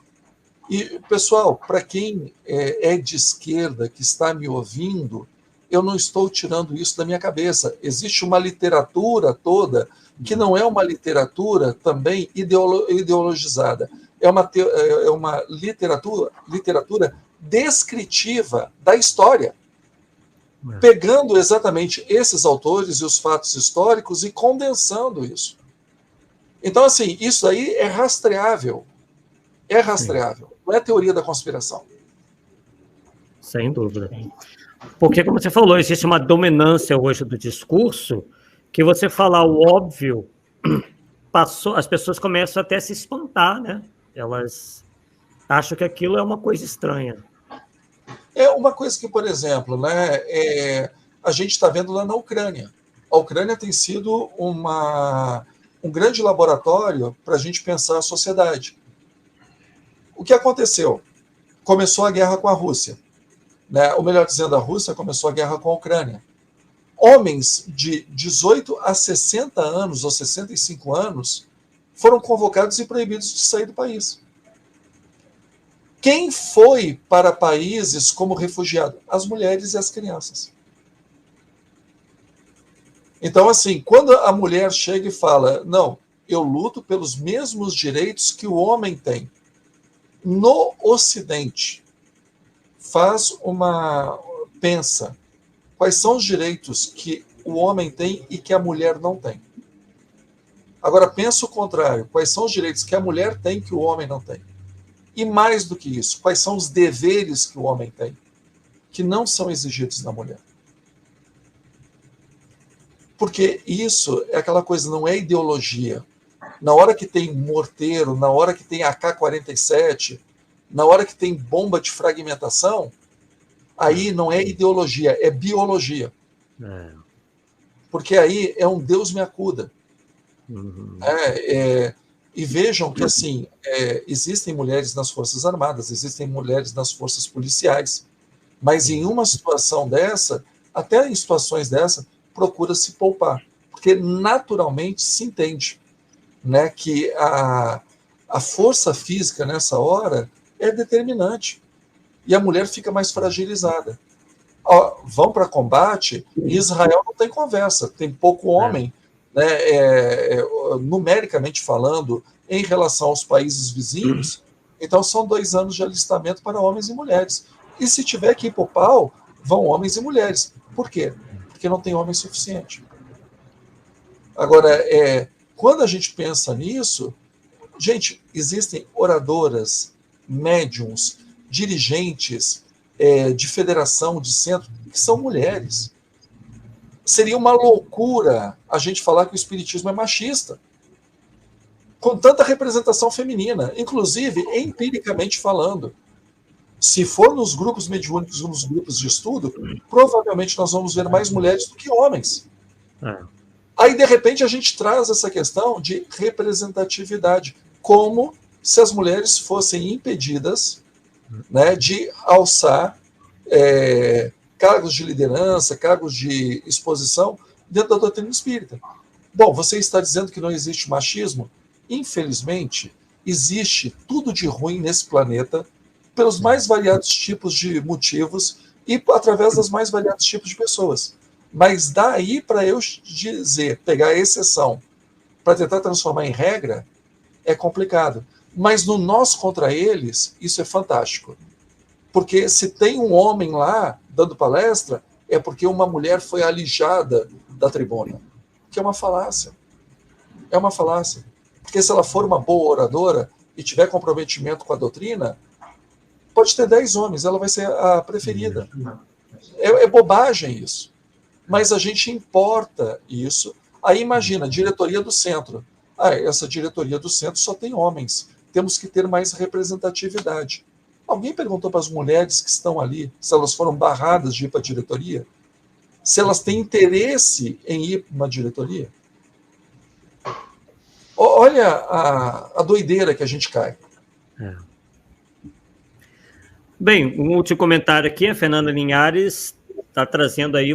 S3: E, pessoal, para quem é de esquerda, que está me ouvindo, eu não estou tirando isso da minha cabeça. Existe uma literatura toda que não é uma literatura também ideologizada. É uma literatura descritiva da história, pegando exatamente esses autores e os fatos históricos e condensando isso. Então, assim, isso aí é rastreável. É rastreável. Não é teoria da conspiração.
S1: Sem dúvida. Porque, como você falou, existe uma dominância hoje do discurso que você falar o óbvio, as pessoas começam até a se espantar, né? Elas acham que aquilo é uma coisa estranha.
S3: É uma coisa que, por exemplo, né, a gente está vendo lá na Ucrânia. A Ucrânia tem sido um grande laboratório para a gente pensar a sociedade. O que aconteceu? Começou a guerra com a Rússia. Né? Ou melhor dizendo, a Rússia começou a guerra com a Ucrânia. Homens de 18 a 60 anos ou 65 anos foram convocados e proibidos de sair do país. Quem foi para países como refugiado? As mulheres e as crianças. Então, assim, quando a mulher chega e fala, não, eu luto pelos mesmos direitos que o homem tem, no Ocidente, pensa, quais são os direitos que o homem tem e que a mulher não tem. Agora, pensa o contrário, quais são os direitos que a mulher tem que o homem não tem. E mais do que isso, quais são os deveres que o homem tem, que não são exigidos da mulher. Porque isso é aquela coisa, não é ideologia. Na hora que tem morteiro, na hora que tem AK-47, na hora que tem bomba de fragmentação, aí não é ideologia, é biologia. Porque aí é um Deus me acuda. E vejam que, assim, existem mulheres nas Forças Armadas, existem mulheres nas Forças Policiais, mas em uma situação dessa, até em situações dessa, procura se poupar, porque naturalmente se entende, né, que a força física nessa hora é determinante, e a mulher fica mais fragilizada. Vão para combate, em Israel não tem conversa, tem pouco homem, né, numericamente falando, em relação aos países vizinhos, então são 2 anos de alistamento para homens e mulheres. E se tiver que ir para o pau, vão homens e mulheres. Por quê? Porque não tem homem suficiente. Agora, quando a gente pensa nisso, gente, existem oradoras, médiums, dirigentes de federação, de centro, que são mulheres. Seria uma loucura a gente falar que o espiritismo é machista, com tanta representação feminina, inclusive empiricamente falando. Se for nos grupos mediúnicos ou nos grupos de estudo, provavelmente nós vamos ver mais mulheres do que homens. Aí, de repente, a gente traz essa questão de representatividade, como se as mulheres fossem impedidas, né, de alçar cargos de liderança, cargos de exposição dentro da doutrina espírita. Bom, você está dizendo que não existe machismo? Infelizmente, existe tudo de ruim nesse planeta, pelos mais variados tipos de motivos e através dos mais variados tipos de pessoas. Mas daí para eu dizer, pegar a exceção para tentar transformar em regra, é complicado. Mas no nós contra eles, isso é fantástico. Porque se tem um homem lá dando palestra, é porque uma mulher foi alijada da tribuna. Que é uma falácia. É uma falácia. Porque se ela for uma boa oradora e tiver comprometimento com a doutrina, pode ter 10 homens, ela vai ser a preferida. É bobagem isso. Mas a gente importa isso. Aí imagina, diretoria do centro. Essa diretoria do centro só tem homens. Temos que ter mais representatividade. Alguém perguntou para as mulheres que estão ali se elas foram barradas de ir para a diretoria? Se elas têm interesse em ir para uma diretoria? Olha a doideira que a gente cai.
S1: Bem, um último comentário aqui, a Fernanda Linhares está trazendo aí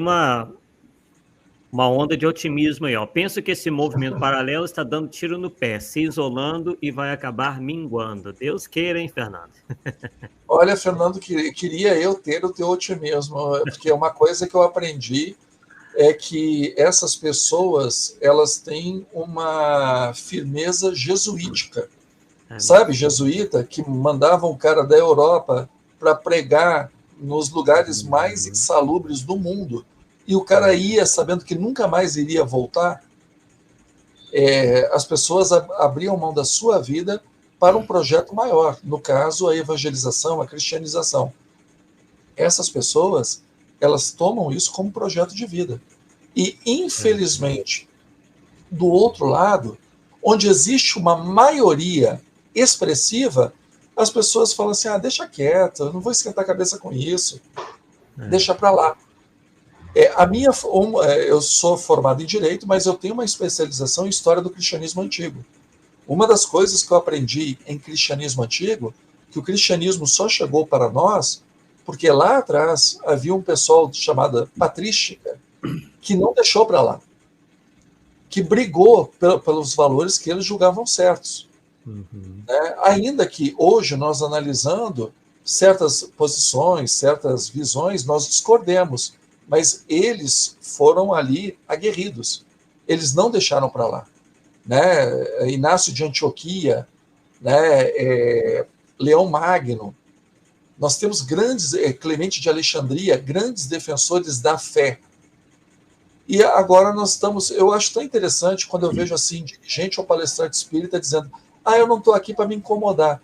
S1: Uma onda de otimismo aí, ó. Penso que esse movimento paralelo está dando tiro no pé, se isolando e vai acabar minguando. Deus queira, hein, Fernando?
S3: Olha, Fernando, queria eu ter o teu otimismo, porque uma coisa que eu aprendi é que essas pessoas, elas têm uma firmeza jesuítica. Sabe, jesuíta, que mandavam o cara da Europa para pregar nos lugares mais insalubres do mundo. E o cara ia sabendo que nunca mais iria voltar. As pessoas abriam mão da sua vida para um projeto maior, no caso, a evangelização, a cristianização. Essas pessoas, elas tomam isso como projeto de vida. E, infelizmente, do outro lado, onde existe uma maioria expressiva, as pessoas falam assim, deixa quieto, eu não vou esquentar a cabeça com isso, deixa para lá. Eu sou formado em Direito, mas eu tenho uma especialização em História do Cristianismo Antigo. Uma das coisas que eu aprendi em cristianismo antigo, que o cristianismo só chegou para nós, porque lá atrás havia um pessoal chamado patrística, que não deixou para lá, que brigou pelos valores que eles julgavam certos. Ainda que hoje, nós analisando certas posições, certas visões, nós discordemos, mas eles foram ali aguerridos, eles não deixaram para lá. Inácio de Antioquia, Leão Magno, nós temos grandes, Clemente de Alexandria, grandes defensores da fé. E agora nós estamos, eu acho tão interessante quando eu vejo assim, gente ou palestrante espírita dizendo, eu não estou aqui para me incomodar.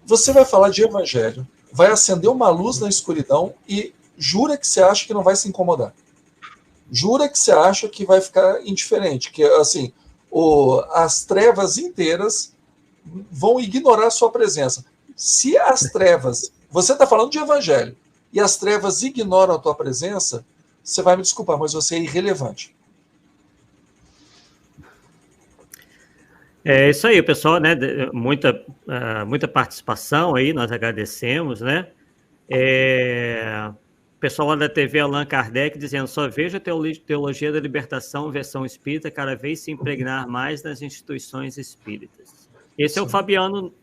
S3: Você vai falar de evangelho, vai acender uma luz na escuridão e jura que você acha que não vai se incomodar. Jura que você acha que vai ficar indiferente, que assim, as trevas inteiras vão ignorar a sua presença. Se as trevas, você está falando de evangelho, e as trevas ignoram a tua presença, você vai me desculpar, mas você é irrelevante.
S1: É isso aí, pessoal, né? Muita participação aí, nós agradecemos, né? Pessoal lá da TV Allan Kardec dizendo, só vejo a teologia da libertação, versão espírita, cada vez se impregnar mais nas instituições espíritas. Esse é o Fabiano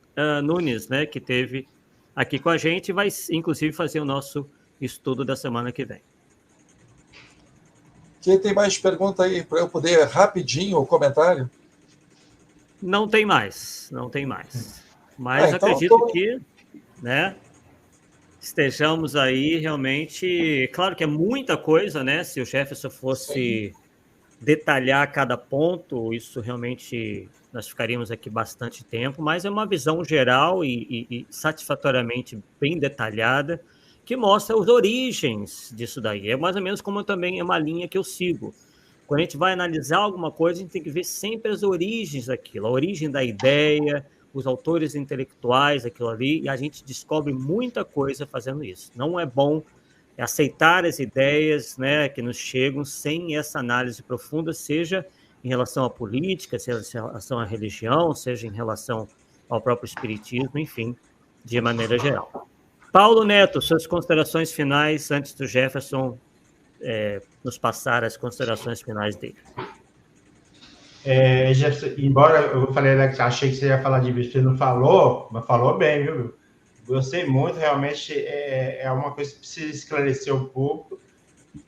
S1: Nunes, né? Que esteve aqui com a gente e vai, inclusive, fazer o nosso estudo da semana que vem.
S3: Quem tem mais pergunta aí para eu poder rapidinho o comentário?
S1: Não tem mais. Mas então, acredito que, né, estejamos aí realmente... Claro que é muita coisa, né? Se o Jefferson fosse detalhar cada ponto, isso realmente nós ficaríamos aqui bastante tempo, mas é uma visão geral e satisfatoriamente bem detalhada, que mostra as origens disso daí. É mais ou menos como também é uma linha que eu sigo. Quando a gente vai analisar alguma coisa, a gente tem que ver sempre as origens daquilo, a origem da ideia, os autores intelectuais, aquilo ali, e a gente descobre muita coisa fazendo isso. Não é bom aceitar as ideias, né, que nos chegam sem essa análise profunda, seja em relação à política, seja em relação à religião, seja em relação ao próprio espiritismo, enfim, de maneira geral. Paulo Neto, suas considerações finais antes do Jefferson nos passar as considerações finais dele.
S2: Jefferson, embora eu falei, achei que você ia falar de vídeo, você não falou, mas falou bem, viu? Gostei muito, realmente é uma coisa que precisa esclarecer um pouco.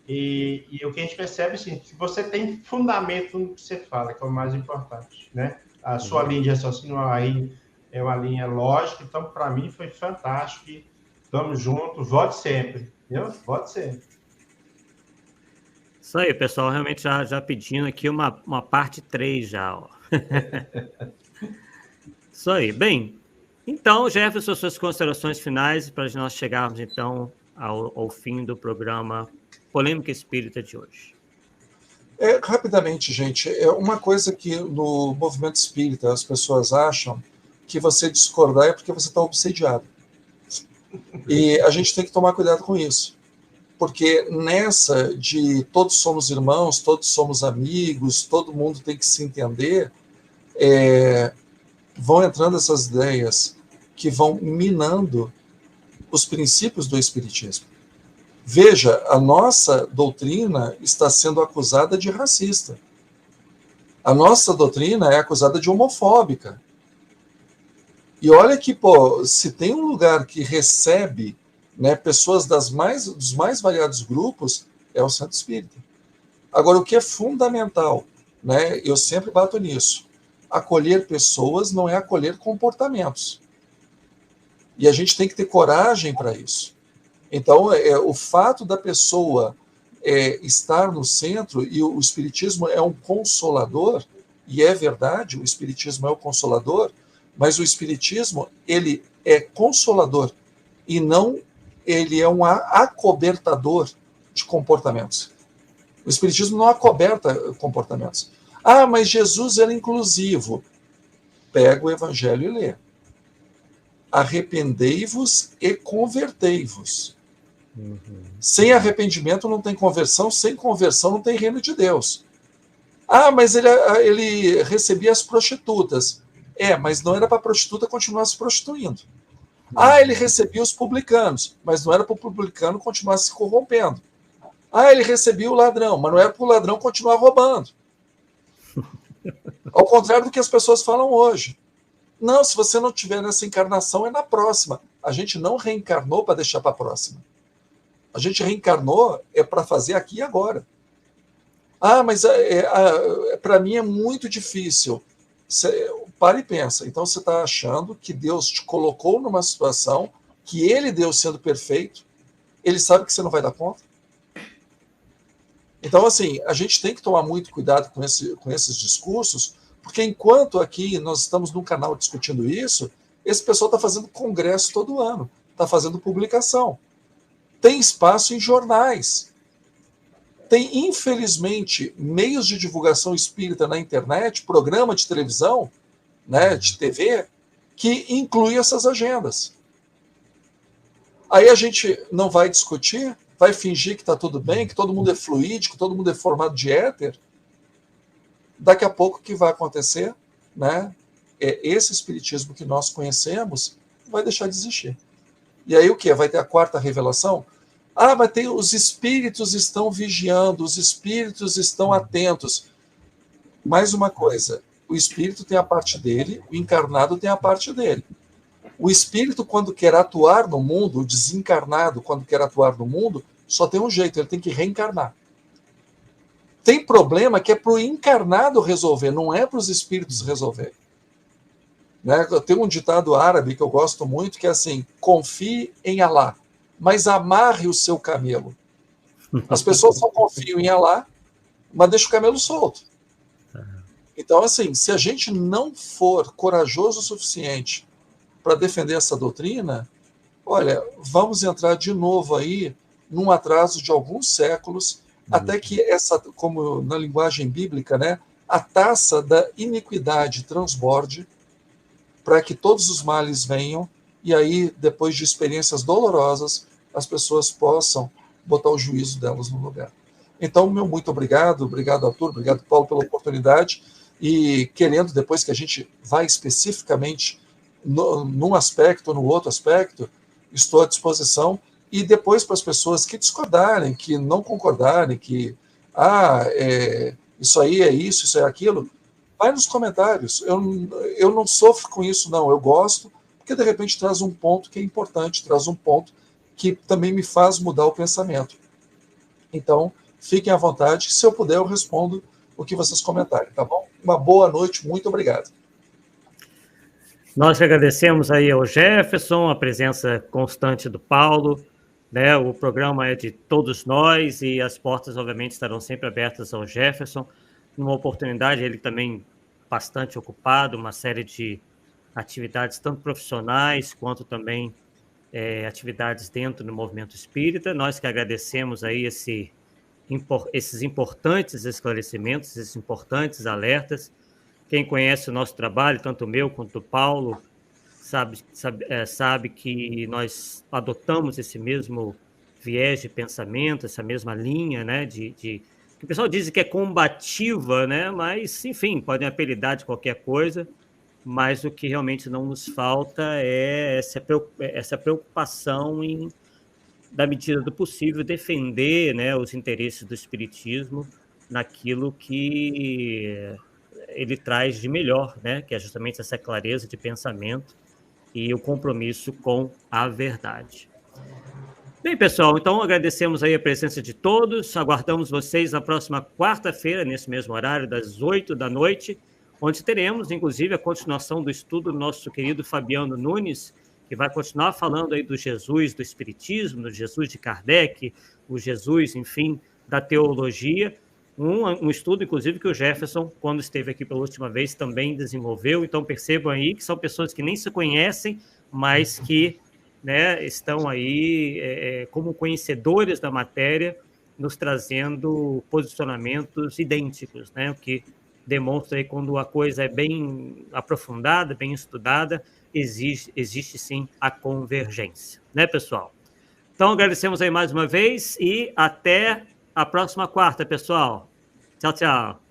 S2: E o que a gente percebe, assim, que você tem fundamento no que você fala, que é o mais importante, né? A sua linha de raciocínio aí é uma linha lógica, então, para mim, foi fantástico. Estamos juntos, vote sempre, entendeu? Vote sempre.
S1: Isso aí, pessoal, realmente já pedindo aqui uma parte 3 já, ó. Isso aí. Bem, então, Jefferson, suas considerações finais para nós chegarmos, então, ao fim do programa Polêmica Espírita de hoje.
S3: Rapidamente, gente, uma coisa que no movimento espírita as pessoas acham que você discordar é porque você está obsediado. E a gente tem que tomar cuidado com isso. Porque nessa de todos somos irmãos, todos somos amigos, todo mundo tem que se entender, vão entrando essas ideias que vão minando os princípios do espiritismo. Veja, a nossa doutrina está sendo acusada de racista. A nossa doutrina é acusada de homofóbica. E olha que, pô, se tem um lugar que recebe, né, pessoas dos mais variados grupos, é o Centro Espírita. Agora, o que é fundamental, né, eu sempre bato nisso, acolher pessoas não é acolher comportamentos. E a gente tem que ter coragem para isso. Então, o fato da pessoa estar no centro, e o Espiritismo é um consolador, e é verdade, o Espiritismo é o consolador, mas o Espiritismo, ele é consolador, e não ele é um acobertador de comportamentos. O Espiritismo não acoberta comportamentos. Ah, mas Jesus era inclusivo. Pega o Evangelho e lê. Arrependei-vos e convertei-vos. Sem arrependimento não tem conversão, sem conversão não tem reino de Deus. Ah, mas ele recebia as prostitutas. Mas não era para a prostituta continuar se prostituindo. Ah, ele recebia os publicanos, mas não era para o publicano continuar se corrompendo. Ah, ele recebia o ladrão, mas não era para o ladrão continuar roubando. Ao contrário do que as pessoas falam hoje. Não, se você não tiver nessa encarnação, é na próxima. A gente não reencarnou para deixar para a próxima. A gente reencarnou para fazer aqui e agora. Ah, mas para mim é muito difícil. Para e pensa. Então você está achando que Deus te colocou numa situação que ele, Deus sendo perfeito, ele sabe que você não vai dar conta? Então, assim, a gente tem que tomar muito cuidado com esses discursos, porque enquanto aqui nós estamos num canal discutindo isso, esse pessoal está fazendo congresso todo ano, está fazendo publicação. Tem espaço em jornais. Tem, infelizmente, meios de divulgação espírita na internet, programa de televisão, né, de TV, que inclui essas agendas. Aí a gente não vai discutir, vai fingir que está tudo bem, que todo mundo é fluídico, todo mundo é formado de éter. Daqui a pouco o que vai acontecer, né, esse espiritismo que nós conhecemos vai deixar de existir. E aí o que? Vai ter a quarta revelação? Ah, mas os espíritos estão vigiando, os espíritos estão atentos. Mais uma coisa, o espírito tem a parte dele, o encarnado tem a parte dele. O espírito, quando quer atuar no mundo, o desencarnado, quando quer atuar no mundo, só tem um jeito, ele tem que reencarnar. Tem problema que é para o encarnado resolver, não é para os espíritos resolver. Né? Tem um ditado árabe que eu gosto muito, que é assim, confie em Alá, mas amarre o seu camelo. As pessoas só confiam em Alá, mas deixam o camelo solto. Então, assim, se a gente não for corajoso o suficiente para defender essa doutrina, olha, vamos entrar de novo aí num atraso de alguns séculos, até que essa, como na linguagem bíblica, né, a taça da iniquidade transborde, para que todos os males venham, e aí, depois de experiências dolorosas, as pessoas possam botar o juízo delas no lugar. Então, meu muito obrigado, Arthur, obrigado, Paulo, pela oportunidade, e querendo, depois que a gente vai especificamente num aspecto ou no outro aspecto, estou à disposição, e depois para as pessoas que discordarem, que não concordarem, que isso aí é isso é aquilo, vai nos comentários. Eu não sofro com isso, não. Eu gosto, porque de repente traz um ponto que é importante, traz um ponto que também me faz mudar o pensamento. Então, fiquem à vontade. Se eu puder, eu respondo o que vocês comentarem, tá bom? Uma boa noite, muito obrigado.
S1: Nós agradecemos aí ao Jefferson, a presença constante do Paulo, né? O programa é de todos nós e as portas, obviamente, estarão sempre abertas ao Jefferson. Numa oportunidade, ele também bastante ocupado, uma série de atividades, tanto profissionais quanto também atividades dentro do movimento espírita. Nós que agradecemos aí esses importantes esclarecimentos, esses importantes alertas. Quem conhece o nosso trabalho, tanto o meu quanto o Paulo, sabe que nós adotamos esse mesmo viés de pensamento, essa mesma linha, né, que o pessoal diz que é combativa, né, mas, enfim, podem apelidar de qualquer coisa, mas o que realmente não nos falta é essa preocupação em da medida do possível, defender, né, os interesses do Espiritismo naquilo que ele traz de melhor, né, que é justamente essa clareza de pensamento e o compromisso com a verdade. Bem, pessoal, então agradecemos aí a presença de todos, aguardamos vocês na próxima quarta-feira, nesse mesmo horário, das 8 da noite, onde teremos, inclusive, a continuação do estudo do nosso querido Fabiano Nunes, que vai continuar falando aí do Jesus do Espiritismo, do Jesus de Kardec, o Jesus, enfim, da teologia, um estudo, inclusive, que o Jefferson, quando esteve aqui pela última vez, também desenvolveu. Então, percebam aí que são pessoas que nem se conhecem, mas que, né, estão aí como conhecedores da matéria, nos trazendo posicionamentos idênticos, né, o que demonstra aí quando a coisa é bem aprofundada, bem estudada, existe sim a convergência, né, pessoal? Então, agradecemos aí mais uma vez e até a próxima quarta, pessoal. Tchau, tchau.